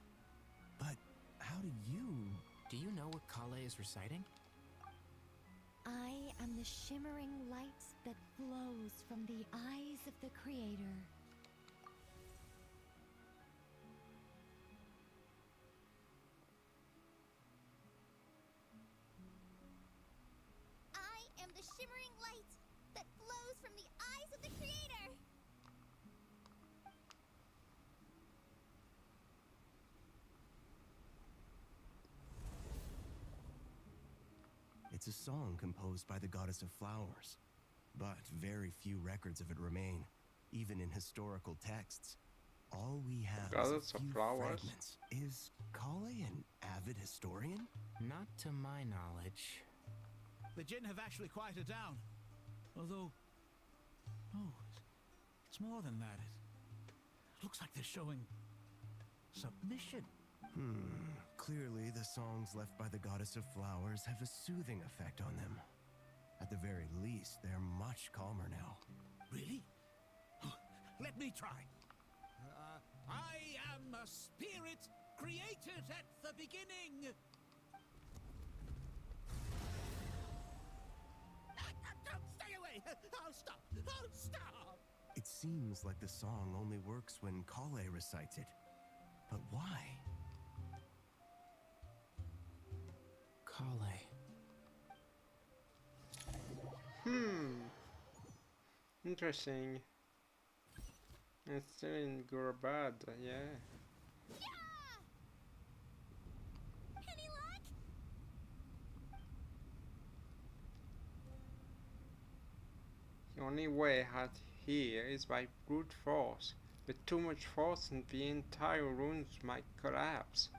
But how do you... Do you know what Kale is reciting? I am the shimmering light that flows from the eyes of the Creator. I am the shimmering light that flows from the eyes of the Creator. It's a song composed by the goddess of flowers, but very few records of it remain, even in historical texts. All we have Goddess is a of few flowers? fragments. Is Kale an avid historian? Not to my knowledge. The Jinn have actually quieted down. Although... No, it's more than that. It looks like they're showing... submission. Clearly, the songs left by the goddess of flowers have a soothing effect on them. At the very least, they're much calmer now. Really? Let me try. I am a spirit created at the beginning. Stay away! I'll stop! I'll stop! It seems like the song only works when Kale recites it. But why? Kale. Interesting. It's still in Gurbad, yeah. Any luck? The only way out here is by brute force. With too much force and the entire ruins might collapse.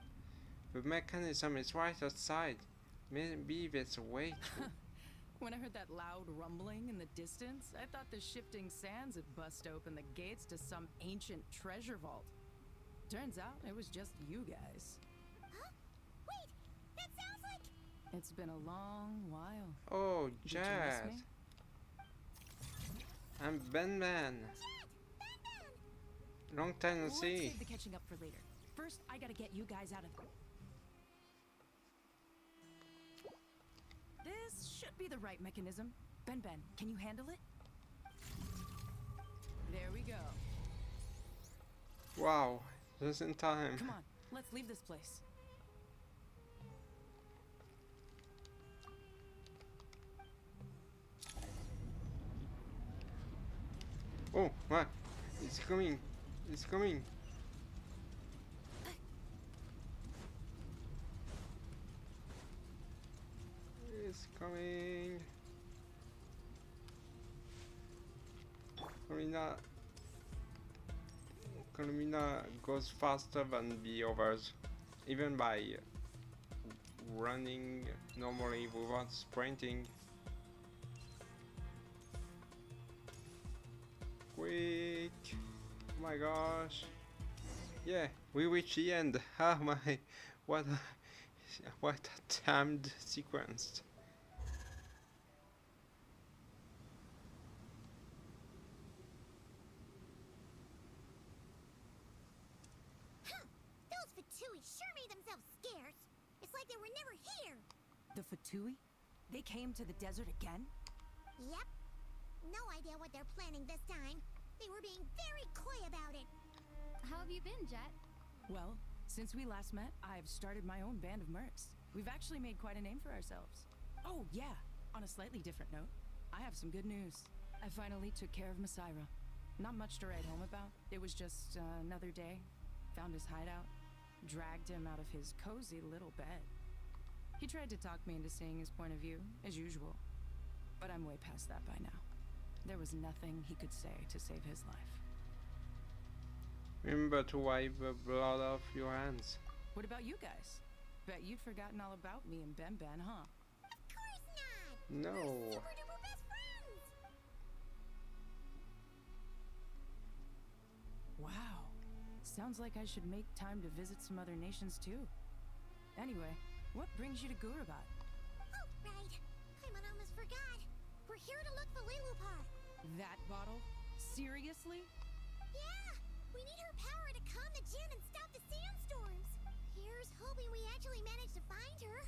The mechanism is right outside. Maybe there's a way to... When I heard that loud rumbling in the distance, I thought the shifting sands had bust open the gates to some ancient treasure vault. Turns out it was just you guys. Huh? Wait, that sounds like... It's been a long while. Oh, Did you Jad. miss me? I'm Ben Man. Long time no Let's see. save the catching up for later. First, I gotta get you guys out of there. This should be the right mechanism. Ben, can you handle it? There we go. Wow, just in time. Come on, let's leave this place. Oh, what? It's coming. It's coming. It's coming. Colomina goes faster than the others, even by running normally without sprinting. Quick! Oh my gosh! Yeah, we reach the end. Ah my, what a timed sequence. Those Fatui sure made themselves scarce. It's like they were never here. The Fatui? They came to the desert again? Yep. No idea what they're planning this time. They were being very coy about it. How have you been, Jet? Well, since we last met, I've started my own band of mercs. We've actually made quite a name for ourselves. Oh, yeah. On a slightly different note, I have some good news. I finally took care of Masaira. Not much to write home about. It was just another day. Found his hideout. Dragged him out of his cozy little bed. He tried to talk me into seeing his point of view, as usual. But I'm way past that by now. There was nothing he could say to save his life. Remember to wipe the blood off your hands. What about you guys? Bet you'd forgotten all about me and Ben, huh? Of course not! No. We're super duper best friends! Wow. Sounds like I should make time to visit some other nations too. Anyway, what brings you to Gurabad? Oh, right. I almost forgot. We're here to look for Lilupar. That bottle? Seriously? Yeah! We need her power to calm the djinn and stop the sandstorms. Here's hoping we actually manage to find her,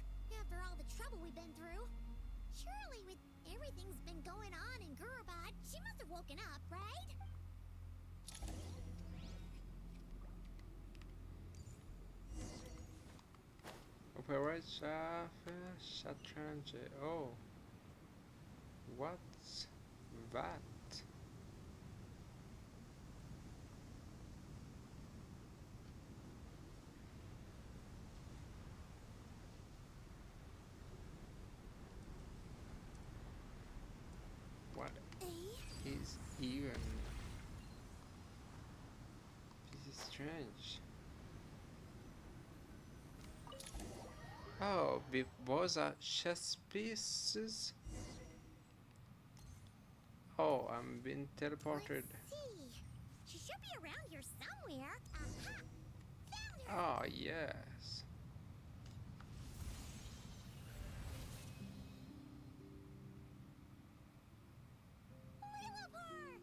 after all the trouble we've been through. Surely with everything's been going on in Gurabad, she must have woken up, right? Operator Shatrange. Oh. What's that? What is even? This is strange. Oh, those are chess pieces. Oh, I'm being teleported. Let's see. She should be around here somewhere. Aha! Found her! Oh, yes. Lilupar!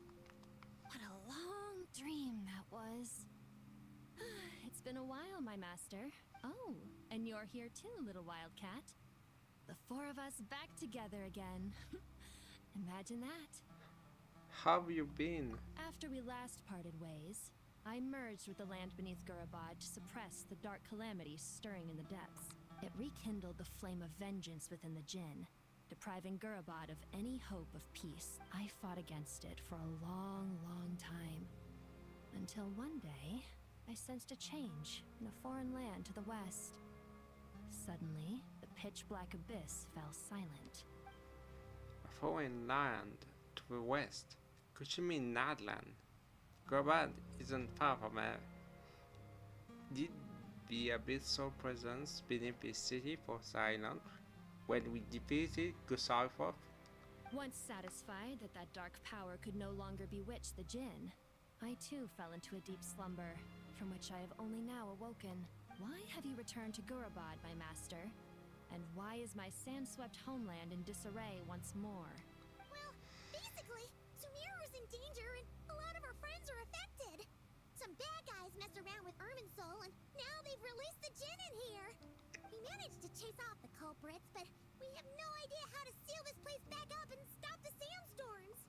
What a long dream that was. It's been a while, my master. Oh, and you're here too, little wildcat. The four of us back together again. Imagine that. How have you been? After we last parted ways, I merged with the land beneath Gurabad to suppress the dark calamity stirring in the depths. It rekindled the flame of vengeance within the djinn, depriving Gurabad of any hope of peace. I fought against it for a long, long time. Until one day, I sensed a change in a foreign land to the west. Suddenly, the pitch-black abyss fell silent. A foreign land to the west? Could you mean Nadland? Gurabad isn't far from here. Did the abyssal presence beneath the city for silent when we defeated Gusarfoth? Once satisfied that that dark power could no longer bewitch the djinn, I too fell into a deep slumber, from which I have only now awoken. Why have you returned to Gurabad, my master? And why is my sand-swept homeland in disarray once more? Well, basically, Sumeru's in danger and a lot of our friends are affected. Some bad guys messed around with Irminsul and now they've released the djinn in here. We managed to chase off the culprits, but we have no idea how to seal this place back up and stop the sandstorms.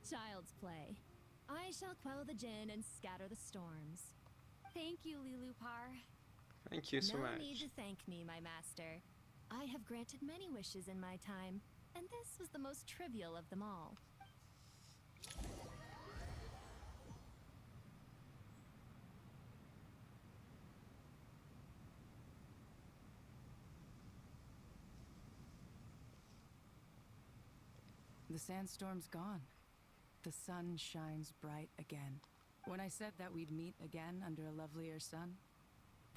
Child's play. I shall quell the djinn and scatter the storms. Thank you, Lilupar. Thank you so much. No need to thank me, my master. I have granted many wishes in my time, and this was the most trivial of them all. The sandstorm's gone. The sun shines bright again. When I said that we'd meet again under a lovelier sun,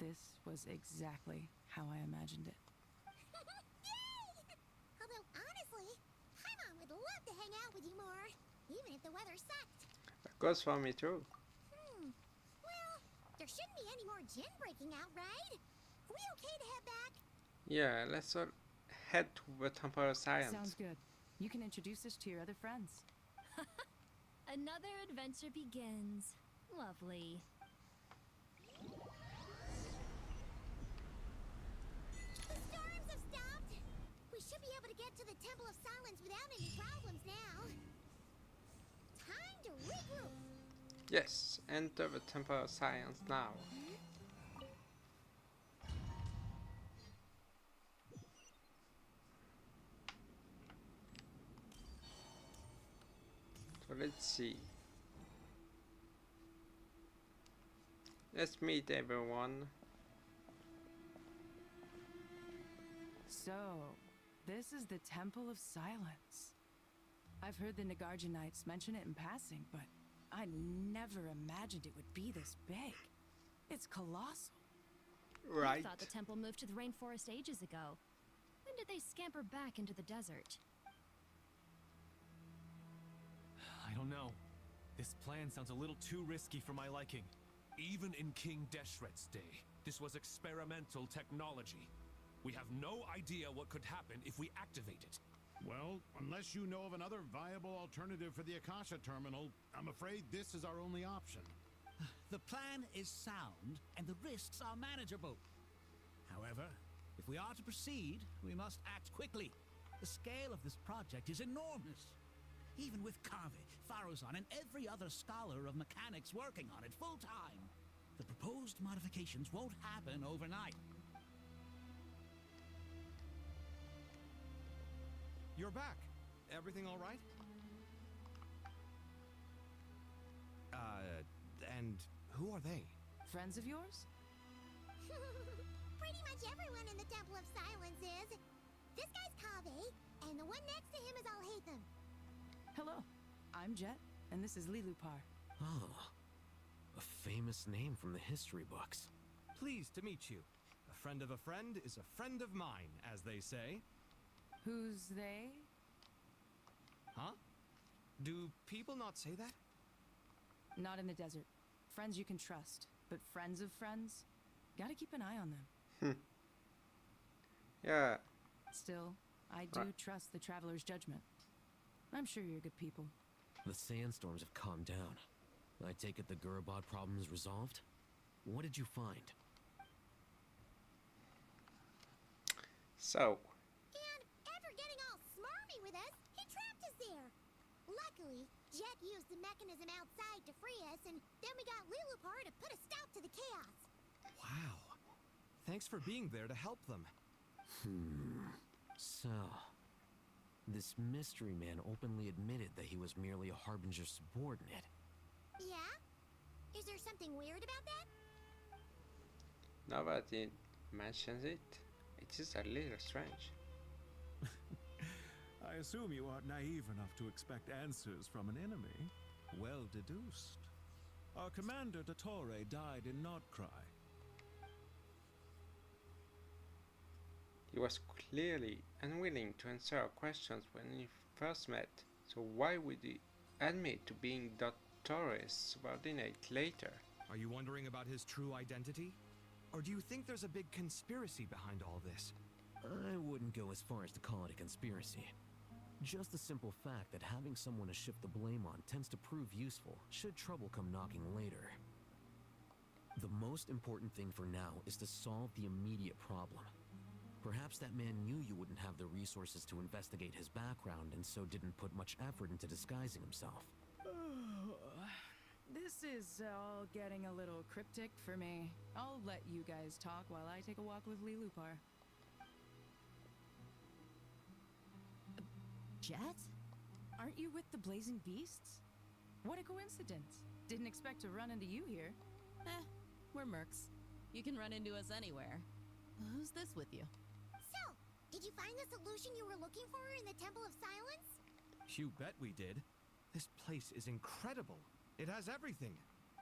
this was exactly how I imagined it. Yay! Although, honestly, Paimon would love to hang out with you more, even if the weather sucked. That goes for me too. Well, there shouldn't be any more gin breaking out, right? Are we okay to head back? Yeah, let's all head to the Temple of Science. Sounds good. You can introduce us to your other friends. Another adventure begins. Lovely. The storms have stopped. We should be able to get to the Temple of Silence without any problems now. Time to regroup. Yes, enter the Temple of Science now. So let's see. Let's meet everyone. So, this is the Temple of Silence. I've heard the Nagarjanites mention it in passing, but I never imagined it would be this big. It's colossal. Right. I thought the temple moved to the rainforest ages ago. When did they scamper back into the desert? I don't know. This plan sounds a little too risky for my liking. Even in King Deshret's day, this was experimental technology. We have no idea what could happen if we activate it. Well, unless you know of another viable alternative for the Akasha terminal, I'm afraid this is our only option. The plan is sound, and the risks are manageable. However, if we are to proceed, we must act quickly. The scale of this project is enormous. Even with Kave, Faruzan, and every other scholar of mechanics working on it full-time, the proposed modifications won't happen overnight. You're back. Everything all right? And who are they? Friends of yours? Pretty much everyone in the Temple of Silence is. This guy's Kave, and the one next to him is Alhaitham. Hello, I'm Jet, and this is Lilupar. Oh, a famous name from the history books. Pleased to meet you. A friend of a friend is a friend of mine, as they say. Who's they? Huh? Do people not say that? Not in the desert. Friends you can trust, but friends of friends? Gotta keep an eye on them. Yeah. Still, I do trust the Traveler's judgment. I'm sure you're good people. The sandstorms have calmed down. I take it the Gurabad problem is resolved? What did you find? So. And after getting all smarmy with us, he trapped us there. Luckily, Jet used the mechanism outside to free us, and then we got Lilupar to put a stop to the chaos. Wow. Thanks for being there to help them. So, this mystery man openly admitted that he was merely a Harbinger subordinate. Yeah? Is there something weird about that? Now that he mentions it, it is a little strange. I assume you aren't naive enough to expect answers from an enemy. Well deduced. Our commander, Dottore, died in Nordcry. He was clearly unwilling to answer our questions when we first met, so why would he admit to being Dottore's subordinate later? Are you wondering about his true identity? Or do you think there's a big conspiracy behind all this? I wouldn't go as far as to call it a conspiracy. Just the simple fact that having someone to shift the blame on tends to prove useful, should trouble come knocking later. The most important thing for now is to solve the immediate problem. Perhaps that man knew you wouldn't have the resources to investigate his background and so didn't put much effort into disguising himself. This is all getting a little cryptic for me. I'll let you guys talk while I take a walk with Lilupar. Jet? Aren't you with the Blazing Beasts? What a coincidence. Didn't expect to run into you here. We're mercs. You can run into us anywhere. Who's this with you? So, did you find the solution you were looking for in the Temple of Silence? You bet we did. This place is incredible. It has everything.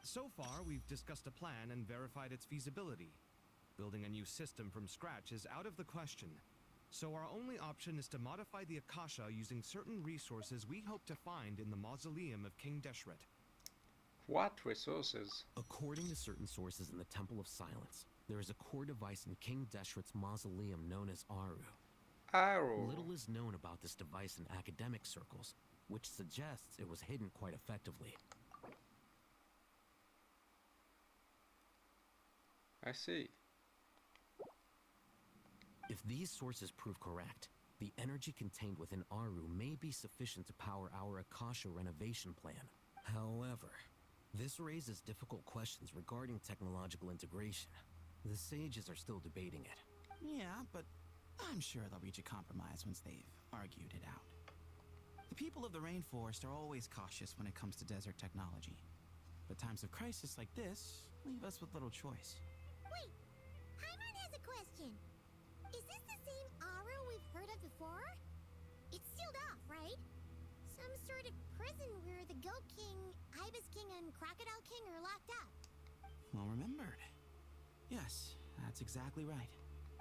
So far, we've discussed a plan and verified its feasibility. Building a new system from scratch is out of the question. So our only option is to modify the Akasha using certain resources we hope to find in the mausoleum of King Deshret. What resources? According to certain sources in the Temple of Silence, there is a core device in King Deshret's mausoleum known as Aru. Aru. Little is known about this device in academic circles, which suggests it was hidden quite effectively. I see. If these sources prove correct, the energy contained within Aru may be sufficient to power our Akasha renovation plan. However, this raises difficult questions regarding technological integration. The sages are still debating it. Yeah, but I'm sure they'll reach a compromise once they've argued it out. The people of the rainforest are always cautious when it comes to desert technology. But times of crisis like this leave us with little choice. Wait, Paimon has a question. Is this the same Aru we've heard of before? It's sealed off, right? Some sort of prison where the Goat King, Ibis King, and Crocodile King are locked up. Well remembered. Yes, that's exactly right.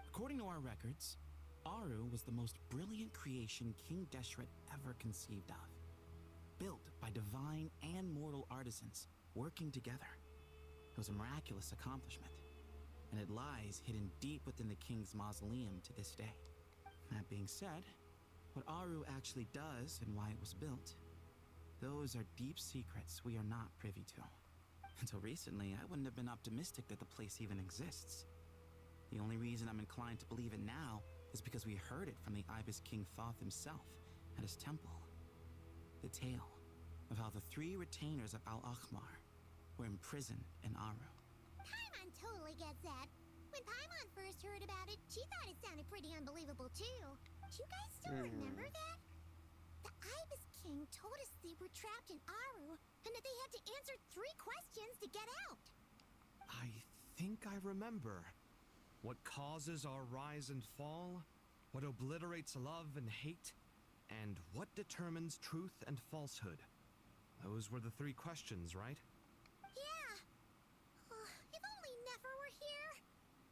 According to our records, Aru was the most brilliant creation King Deshret ever conceived of. Built by divine and mortal artisans working together. It was a miraculous accomplishment, and it lies hidden deep within the king's mausoleum to this day. That being said, what Aru actually does and why it was built, those are deep secrets we are not privy to. Until recently, I wouldn't have been optimistic that the place even exists. The only reason I'm inclined to believe it now is because we heard it from the Ibis King Thoth himself at his temple. The tale of how the 3 retainers of Al-Akhmar were imprisoned in Aru. Paimon totally gets that. When Paimon first heard about it, she thought it sounded pretty unbelievable too. Do you guys still remember that? The Ibis King told us they were trapped in Aru and that they had to answer 3 questions to get out. I think I remember. What causes our rise and fall? What obliterates love and hate? And what determines truth and falsehood? Those were the 3 questions, right? Yeah. If only Nefer were here.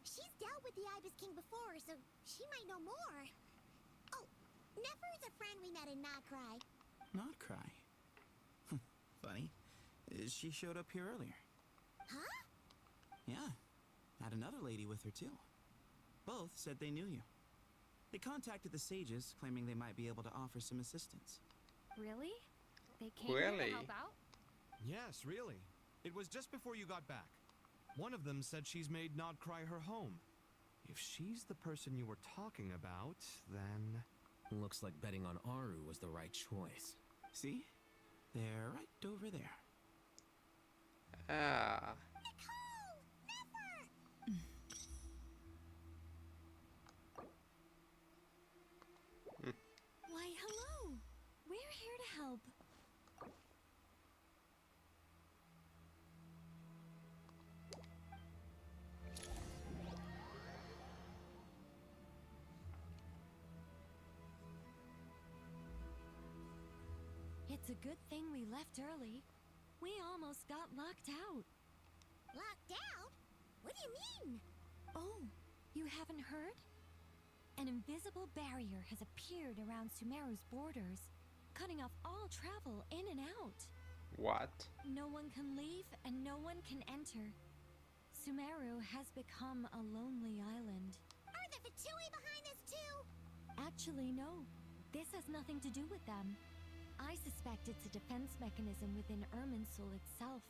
She's dealt with the Ibis King before, so she might know more. Oh, Nefer's a friend we met in Notcry. Notcry? Funny. She showed up here earlier. Huh? Yeah. Had another lady with her too. Both said they knew you. They contacted the sages, claiming they might be able to offer some assistance. Really? They came here to help out? Yes, really. It was just before you got back. One of them said she's made Nodcry her home. If she's the person you were talking about, then... Looks like betting on Aru was the right choice. See? They're right over there. Ah. Why, hello! We're here to help. It's a good thing we left early. We almost got locked out. Locked out? What do you mean? Oh, you haven't heard? An invisible barrier has appeared around Sumeru's borders, cutting off all travel in and out. What? No one can leave and no one can enter. Sumeru has become a lonely island. Are the Vtui behind this too? Actually, no. This has nothing to do with them. I suspect it's a defense mechanism within Irminsul itself.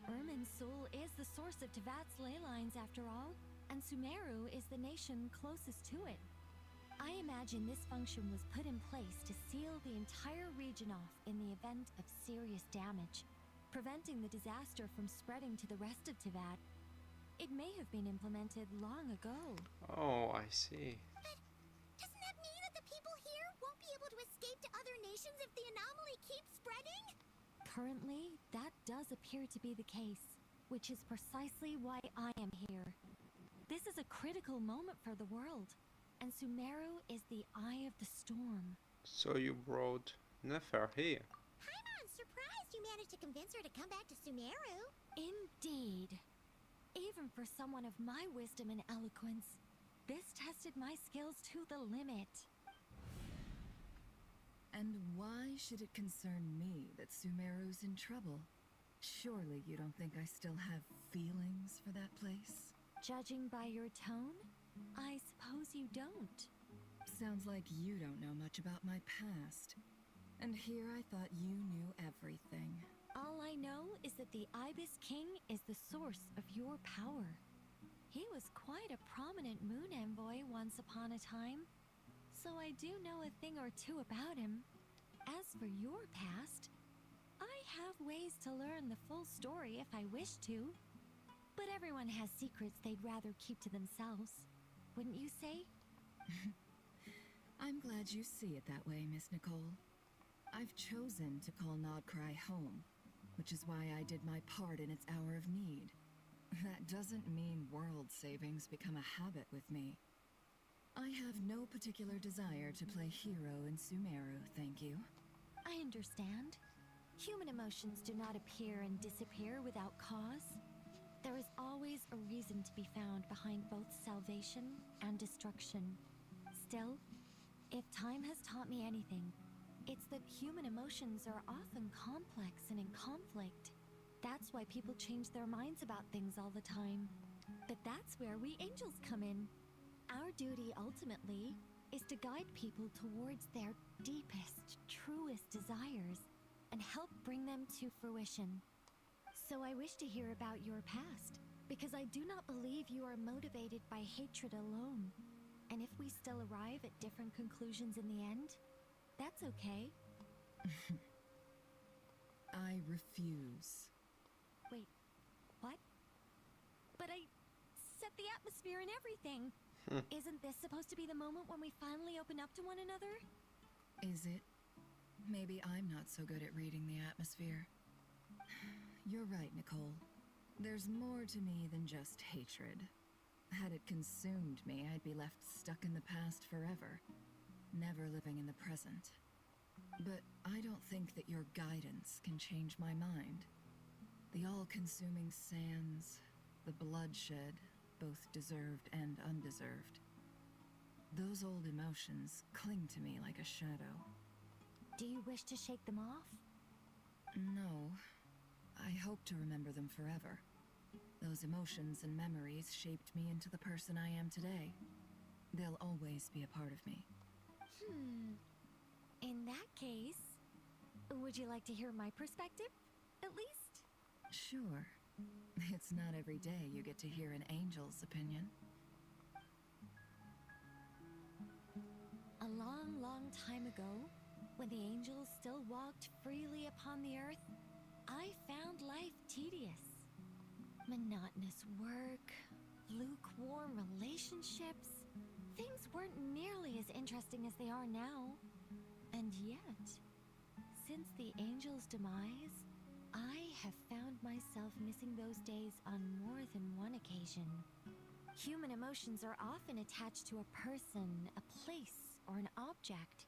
Irminsul is the source of Teyvat's ley lines after all, and Sumeru is the nation closest to it. I imagine this function was put in place to seal the entire region off in the event of serious damage, preventing the disaster from spreading to the rest of Teyvat. It may have been implemented long ago. Oh, I see. But doesn't that mean that the people here won't be able to escape to other nations if the anomaly keeps spreading? Currently, that does appear to be the case, which is precisely why I am here. This is a critical moment for the world, and Sumeru is the eye of the storm. So you brought Never here. I'm surprised you managed to convince her to come back to Sumeru. Indeed. Even for someone of my wisdom and eloquence, this tested my skills to the limit. And why should it concern me that Sumeru's in trouble? Surely you don't think I still have feelings for that place? Judging by your tone, I suppose you don't. Sounds like you don't know much about my past. And here I thought you knew everything. All I know is that the Ibis King is the source of your power. He was quite a prominent moon envoy once upon a time, so I do know a thing or two about him. As for your past, I have ways to learn the full story if I wish to. But everyone has secrets they'd rather keep to themselves, wouldn't you say? I'm glad you see it that way, Miss Nicole. I've chosen to call Nodcry home, which is why I did my part in its hour of need. That doesn't mean world savings become a habit with me. I have no particular desire to play hero in Sumeru, thank you. I understand. Human emotions do not appear and disappear without cause. There is always a reason to be found behind both salvation and destruction. Still, if time has taught me anything, it's that human emotions are often complex and in conflict. That's why people change their minds about things all the time. But that's where we angels come in. Our duty, ultimately, is to guide people towards their deepest, truest desires and help bring them to fruition. So I wish to hear about your past, because I do not believe you are motivated by hatred alone. And if we still arrive at different conclusions in the end, that's okay. I refuse. Wait, what? But I set the atmosphere and everything. Isn't this supposed to be the moment when we finally open up to one another? Is it? Maybe I'm not so good at reading the atmosphere. You're right, Nicole. There's more to me than just hatred. Had it consumed me, I'd be left stuck in the past forever, never living in the present. But I don't think that your guidance can change my mind. The all-consuming sands, the bloodshed, both deserved and undeserved. Those old emotions cling to me like a shadow. Do you wish to shake them off? No. I hope to remember them forever. Those emotions and memories shaped me into the person I am today. They'll always be a part of me. In that case, would you like to hear my perspective, at least? Sure. It's not every day you get to hear an angel's opinion. A long, long time ago, when the angels still walked freely upon the earth, I found life tedious. Monotonous work, lukewarm relationships. Things weren't nearly as interesting as they are now. And yet, since the angel's demise, I have found myself missing those days on more than one occasion. Human emotions are often attached to a person, a place, or an object.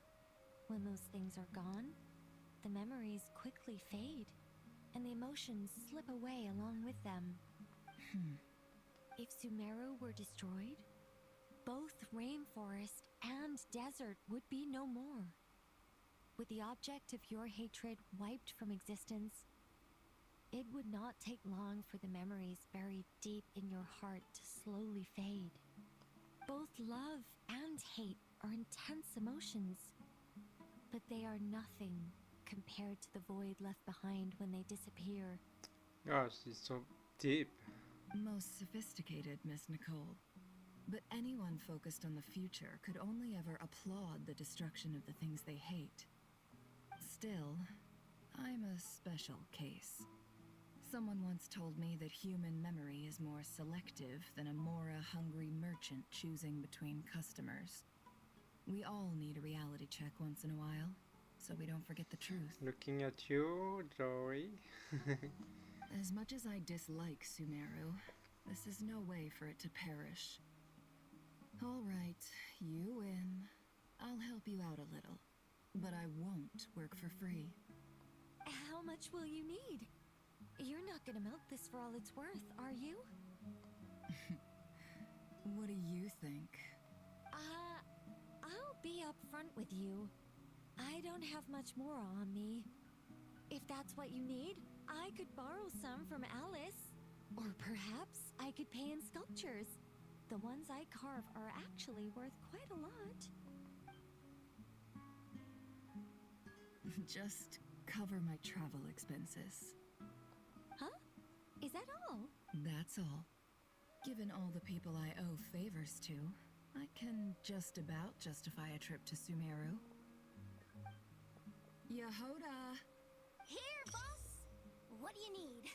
When those things are gone, the memories quickly fade, and the emotions slip away along with them. If Sumeru were destroyed, both rainforest and desert would be no more. With the object of your hatred wiped from existence, it would not take long for the memories buried deep in your heart to slowly fade. Both love and hate are intense emotions, but they are nothing compared to the void left behind when they disappear. Gosh, it's so deep. Most sophisticated, Miss Nicole. But anyone focused on the future could only ever applaud the destruction of the things they hate. Still, I'm a special case. Someone once told me that human memory is more selective than a Mora-hungry merchant choosing between customers. We all need a reality check once in a while, so we don't forget the truth. Looking at you, Joey. As much as I dislike Sumeru, this is no way for it to perish. All right, you win. I'll help you out a little. but I won't work for free. How much will you need? You're not gonna milk this for all it's worth, are you? What do you think? I'll be upfront with you. I don't have much more on me. If that's what you need, I could borrow some from Alice. Or perhaps I could pay in sculptures. The ones I carve are actually worth quite a lot. Just cover my travel expenses. Huh? Is that all? That's all. Given all the people I owe favors to, I can just about justify a trip to Sumeru. Yehoda! Here, boss! What do you need?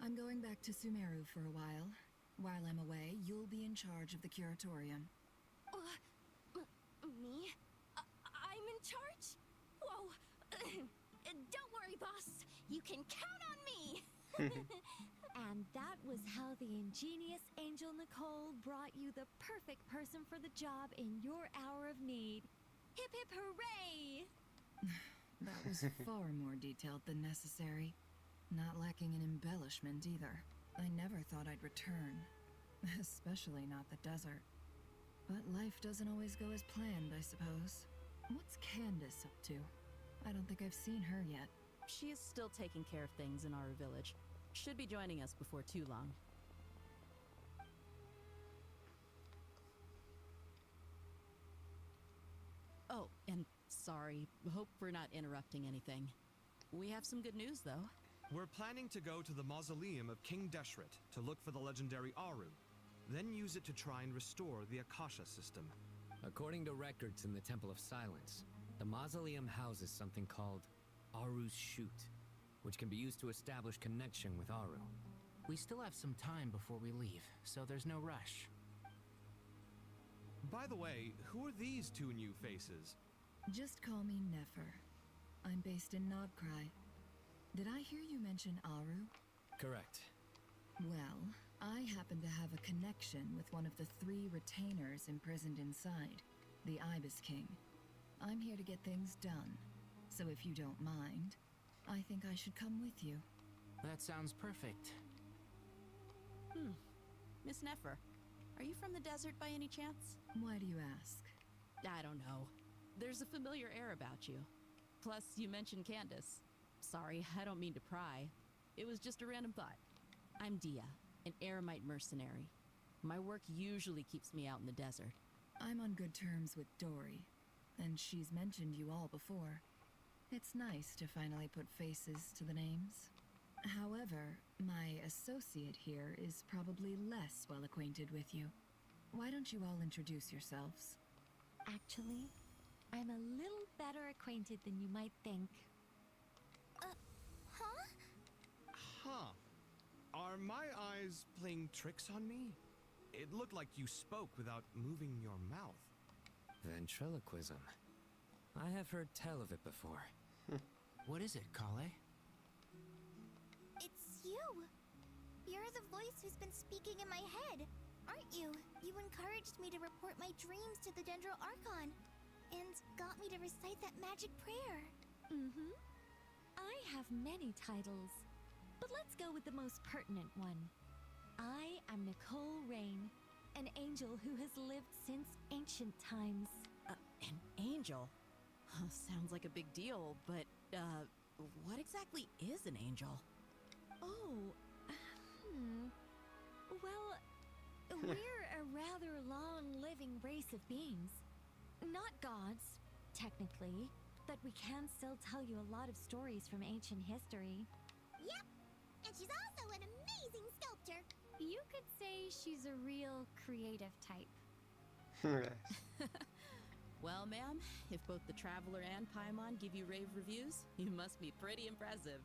I'm going back to Sumeru for a while. While I'm away, you'll be in charge of the curatorium. Me? I'm in charge? Whoa! Don't worry, boss. You can count on me! And that was how the ingenious Angel Nicole brought you the perfect person for the job in your hour of need. Hip hip hooray! That was far more detailed than necessary. Not lacking in embellishment either. I never thought I'd return. Especially not the desert. But life doesn't always go as planned, I suppose. What's Candace up to? I don't think I've seen her yet. She is still taking care of things in our village. Should be joining us before too long. Oh, and sorry. Hope we're not interrupting anything. We have some good news, though. We're planning to go to the mausoleum of King Deshret to look for the legendary Aru, then use it to try and restore the Akasha system. According to records in the Temple of Silence, the mausoleum houses something called Aru's Chute, which can be used to establish connection with Aru. We still have some time before we leave, so there's no rush. By the way, who are these two new faces? Just call me Nefer. I'm based in Nodcry. Did I hear you mention Aru? Correct. Well, I happen to have a connection with one of the 3 retainers imprisoned inside, the Ibis King. I'm here to get things done, so if you don't mind, I think I should come with you. That sounds perfect. Miss Nefer, are you from the desert by any chance? Why do you ask? I don't know. There's a familiar air about you. Plus, you mentioned Candace. Sorry, I don't mean to pry. It was just a random thought. I'm Dia, an eremite mercenary. My work usually keeps me out in the desert. I'm on good terms with Dory, and she's mentioned you all before. It's nice to finally put faces to the names. However, my associate here is probably less well acquainted with you. Why don't you all introduce yourselves? Actually, I'm a little better acquainted than you might think. Huh. Are my eyes playing tricks on me? It looked like you spoke without moving your mouth. Ventriloquism. I have heard tell of it before. What is it, Kale? It's you! You're the voice who's been speaking in my head, aren't you? You encouraged me to report my dreams to the Dendro Archon, and got me to recite that magic prayer. I have many titles, but let's go with the most pertinent one. I am Nicole Rain, an angel who has lived since ancient times. An angel? Sounds like a big deal, but, what exactly is an angel? Oh, well, we're a rather long-living race of beings. Not gods, technically, but we can still tell you a lot of stories from ancient history. Yep, and she's also an amazing sculptor. You could say she's a real creative type. Well, ma'am, if both the Traveler and Paimon give you rave reviews, you must be pretty impressive.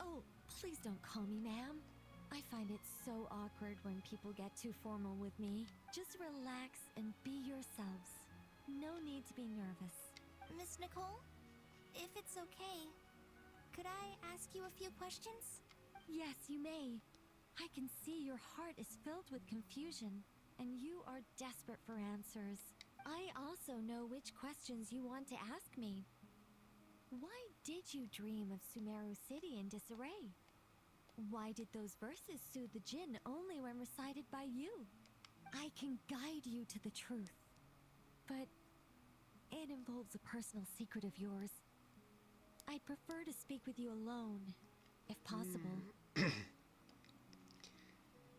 Oh, please don't call me ma'am. I find it so awkward when people get too formal with me. Just relax and be yourselves. No need to be nervous. Miss Nicole, if it's okay, could I ask you a few questions? Yes, you may. I can see your heart is filled with confusion, and you are desperate for answers. I also know which questions you want to ask me. Why did you dream of Sumeru City in disarray? Why did those verses soothe the djinn only when recited by you? I can guide you to the truth, but it involves a personal secret of yours. I'd prefer to speak with you alone, if possible.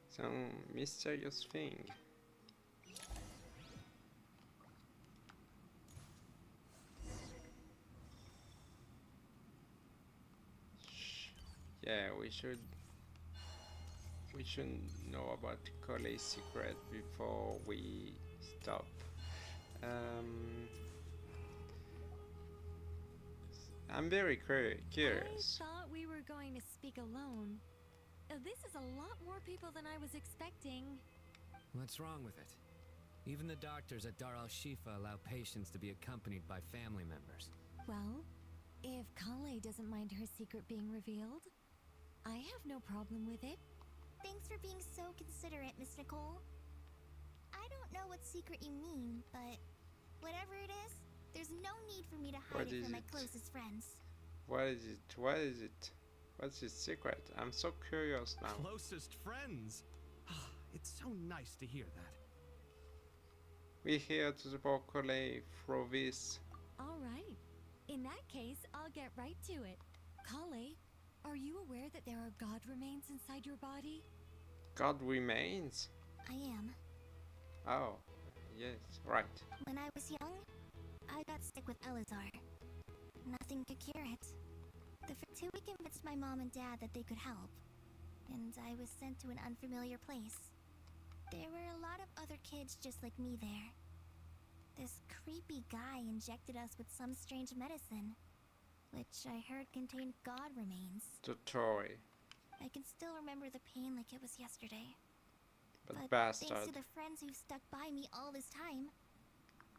Some mysterious thing. Yeah, we should know about Cole's secret before we stop. I'm very curious. I thought we were going to speak alone. This is a lot more people than I was expecting. What's wrong with it? Even the doctors at Dar al-Shifa allow patients to be accompanied by family members. Well, if Kale doesn't mind her secret being revealed, I have no problem with it. Thanks for being so considerate, Miss Nicole. I don't know what secret you mean, but whatever it is, there's no need for me to hide it from my closest friends. What is it? What is it? What's his secret? I'm so curious now. Closest friends? It's so nice to hear that. We're here to support Cole through this. All right. In that case, I'll get right to it. Kale, are you aware that there are god remains inside your body? God remains? I am. Oh, yes, right. When I was young, I got sick with Elazar. Nothing could cure it. The Fatui convinced my mom and dad that they could help, and I was sent to an unfamiliar place. There were a lot of other kids just like me there. This creepy guy injected us with some strange medicine, which I heard contained god remains. Tutori. I can still remember the pain like it was yesterday. But thanks bastard. to the friends who've stuck by me all this time,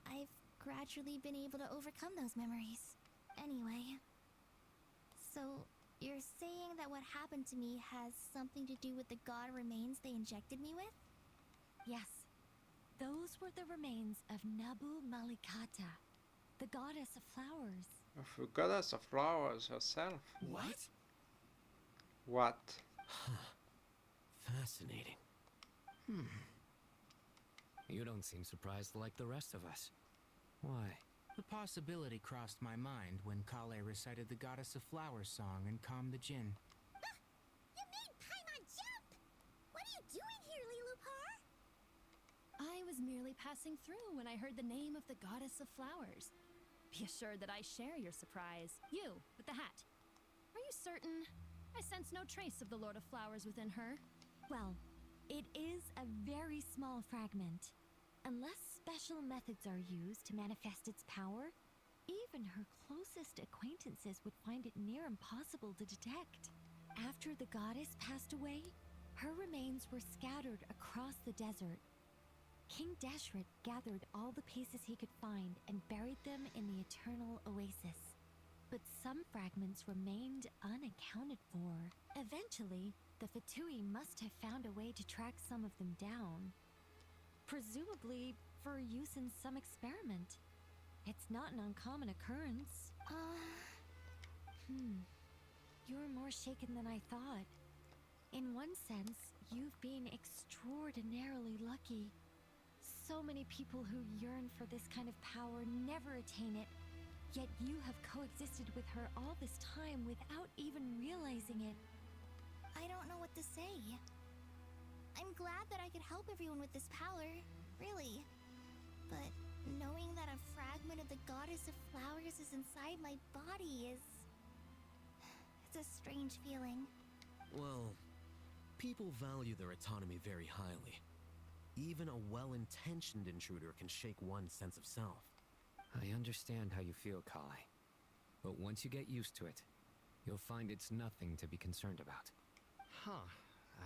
I've gradually been able to overcome those memories. Anyway, so you're saying that what happened to me has something to do with the god remains they injected me with? Yes. Those were the remains of Nabu Malikata, the goddess of flowers. Of the goddess of flowers herself. What? What? Fascinating. You don't seem surprised like the rest of us. Why? The possibility crossed my mind when Kale recited the Goddess of Flowers song and calmed the djinn. You made Paimon jump! What are you doing here, Lilupar? I was merely passing through when I heard the name of the Goddess of Flowers. Be assured that I share your surprise. You, with the hat. Are you certain? I sense no trace of the Lord of Flowers within her. Well, it is a very small fragment. Unless special methods are used to manifest its power, even her closest acquaintances would find it near impossible to detect. After the goddess passed away, her remains were scattered across the desert. King Deshret gathered all the pieces he could find and buried them in the eternal oasis. But some fragments remained unaccounted for. Eventually, the Fatui must have found a way to track some of them down. Presumably for use in some experiment. It's not an uncommon occurrence. You're more shaken than I thought. In one sense, you've been extraordinarily lucky. So many people who yearn for this kind of power never attain it, yet you have coexisted with her all this time without even realizing it. I don't know what to say. I'm glad that I could help everyone with this power, really. But knowing that a fragment of the Goddess of Flowers is inside my body is... it's a strange feeling. Well, people value their autonomy very highly. Even a well-intentioned intruder can shake one's sense of self. I understand how you feel, Kale. But once you get used to it, you'll find it's nothing to be concerned about.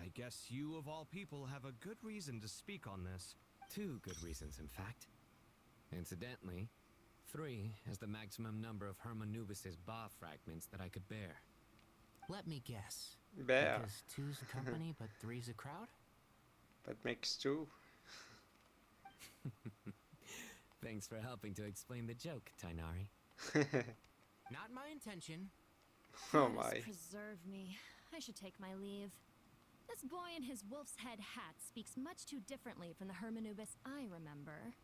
I guess you of all people have a good reason to speak on this. 2 good reasons, in fact. Incidentally, 3 is the maximum number of Hermanubis's Ba fragments that I could bear. Let me guess. Bear. Because 2's a company, but 3's a crowd? That makes 2. Thanks for helping to explain the joke, Tainari. Not my intention. Oh Goddess my. preserve me. I should take my leave. This boy in his wolf's head hat speaks much too differently from the Hermanubis I remember.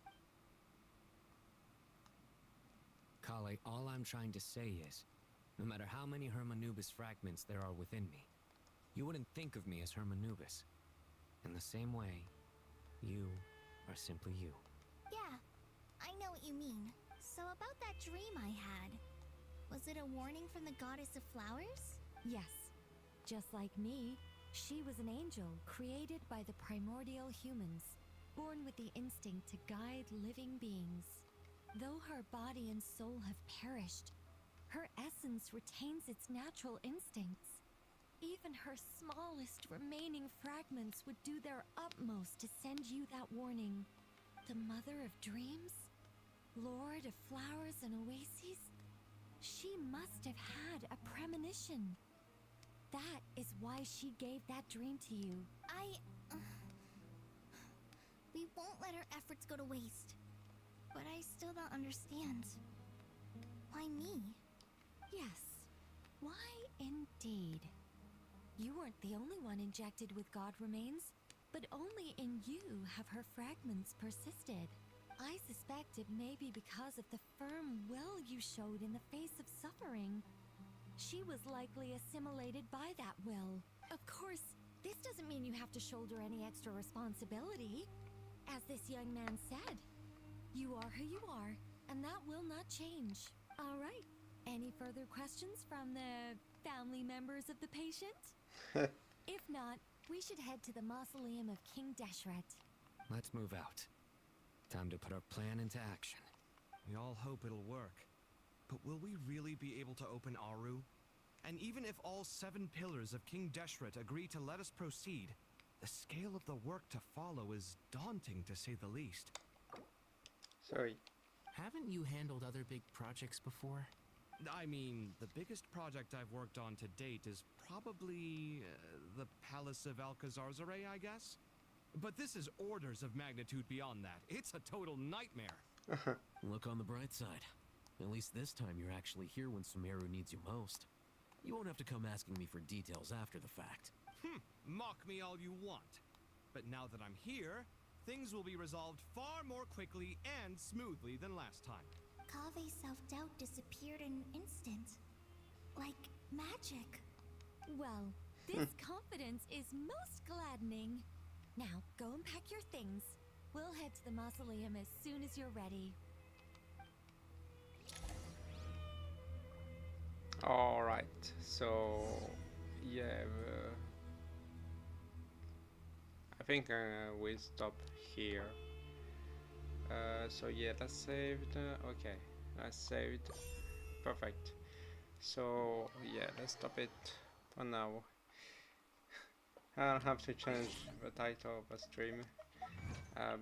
Kale, all I'm trying to say is, no matter how many Hermanubis fragments there are within me, you wouldn't think of me as Hermanubis. In the same way, you are simply you. Yeah, I know what you mean. So about that dream I had, was it a warning from the goddess of flowers? Yes. Just like me, she was an angel created by the primordial humans, born with the instinct to guide living beings. Though her body and soul have perished, her essence retains its natural instincts. Even her smallest remaining fragments would do their utmost to send you that warning. The mother of dreams? Lord of flowers and oases? She must have had a premonition. That is why she gave that dream to you. We won't let our efforts go to waste. But I still don't understand. Why me? Yes. Why indeed? You weren't the only one injected with god remains, but only in you have her fragments persisted. I suspect it may be because of the firm will you showed in the face of suffering. She was likely assimilated by that will. Of course, this doesn't mean you have to shoulder any extra responsibility. As this young man said, you are who you are, and that will not change. All right. Any further questions from the family members of the patient? If not, we should head to the mausoleum of King Deshret. Let's move out. Time to put our plan into action. We all hope it'll work. But will we really be able to open Aru? And even if all 7 pillars of King Deshret agree to let us proceed, the scale of the work to follow is daunting to say the least. Sorry. Haven't you handled other big projects before? I mean, the biggest project I've worked on to date is probably the Palace of Alcazarzaray, I guess? But this is orders of magnitude beyond that. It's a total nightmare. Look on the bright side. At least this time you're actually here when Sumeru needs you most. You won't have to come asking me for details after the fact. Mock me all you want. But now that I'm here, things will be resolved far more quickly and smoothly than last time. Kave's self-doubt disappeared in an instant. Like magic. Well, this confidence is most gladdening. Now, go and pack your things. We'll head to the mausoleum as soon as you're ready. Alright, so yeah, I think we'll stop here. So yeah, that's saved. Okay, that's saved. Perfect. So yeah, let's stop it for now. I'll have to change the title of the stream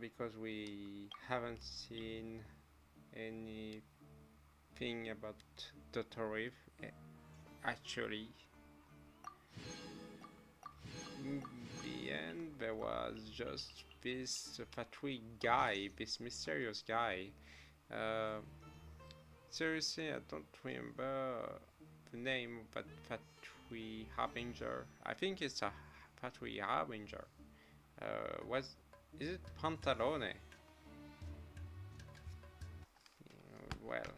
because we haven't seen anything about the Torif actually. In the end, there was just this Fatui guy, this mysterious guy. Seriously, I don't remember the name of that Fatui Harbinger. I think it's a Fatui Harbinger. Is it Pantalone? Well,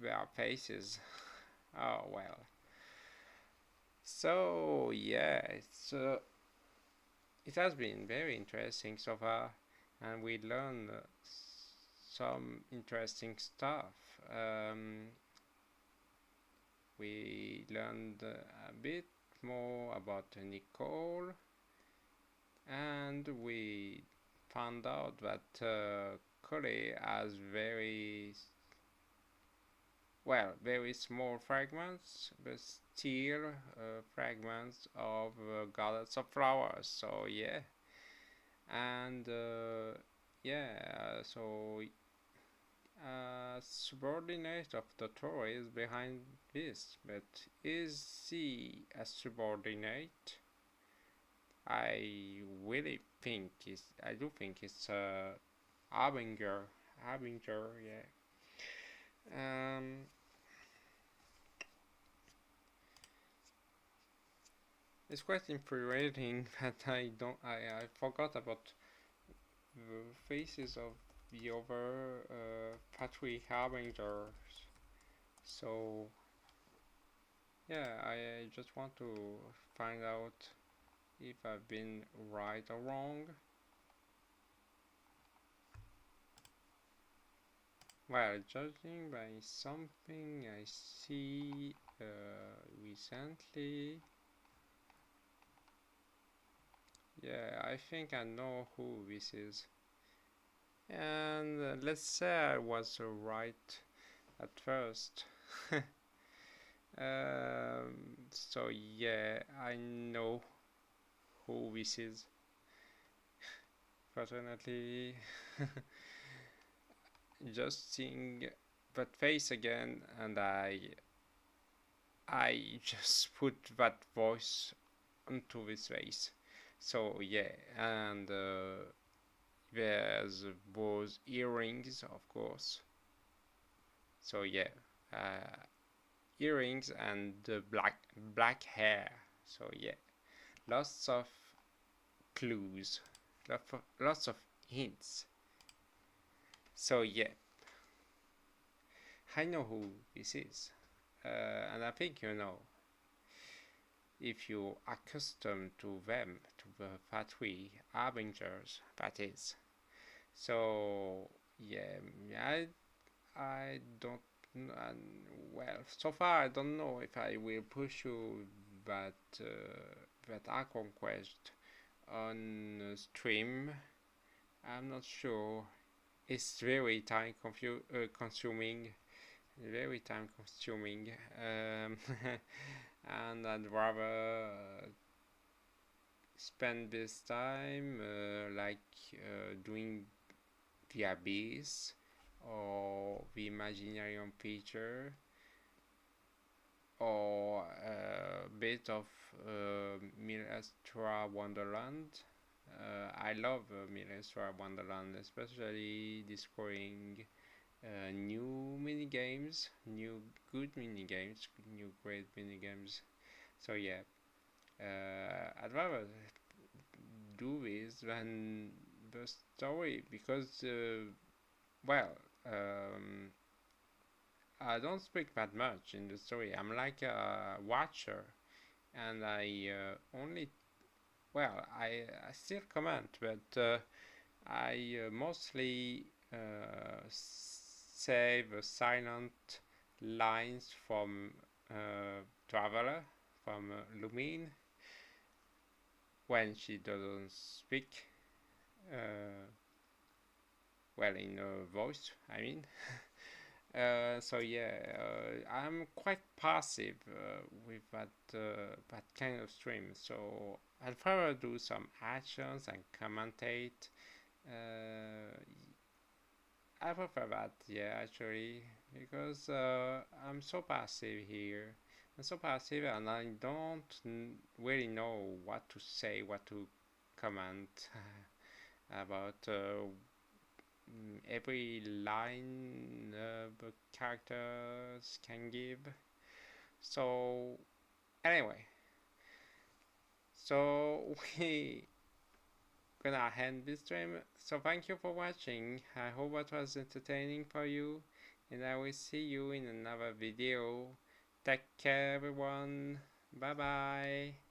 there are faces. Oh well. So yeah, it has been very interesting so far, and we learned some interesting stuff. We learned a bit more about Nicole, and we found out that Kole has very small fragments, but still fragments of goddess of flowers. So yeah, and yeah, so subordinate of the Torah is behind this, but is he a subordinate? I really think I do think it's a harbinger, yeah. It's quite infuriating that I forgot about the faces of the other factory harbingers. So yeah, I just want to find out if I've been right or wrong. Well, judging by something I see recently, yeah, I think I know who this is. And let's say I was right at first. So yeah, I know who this is. Fortunately, just seeing that face again, and I just put that voice onto this face. So yeah, and there's those earrings, of course. So yeah, earrings and black hair. So yeah, lots of clues, lots of hints. So yeah, I know who this is, and I think you know. If you are accustomed to them, to the factory harbingers, that is. So yeah, I don't. Well, so far I don't know if I will pursue that Archon Quest on stream. I'm not sure. It's very time consuming, very time consuming, and I'd rather spend this time doing the Abyss or the Imaginarium feature, or a bit of Milestra Wonderland. I love Milestra Wonderland, especially discovering new minigames, new good minigames, new great minigames. So yeah, I'd rather do this than the story, because well, I don't speak that much in the story. I'm like a watcher, and I only, well, I still comment, but I mostly say the silent lines from Traveler, from Lumine, when she doesn't speak. Well, in her voice, I mean. So yeah, I'm quite passive with that kind of stream. So I'd rather do some actions and commentate. I prefer that, yeah, actually, because I'm so passive here. I'm so passive, and I don't really know what to say, what to comment about every line the characters can give. So anyway, so we gonna end this stream. So thank you for watching. I hope it was entertaining for you, and I will see you in another video. Take care everyone. Bye bye.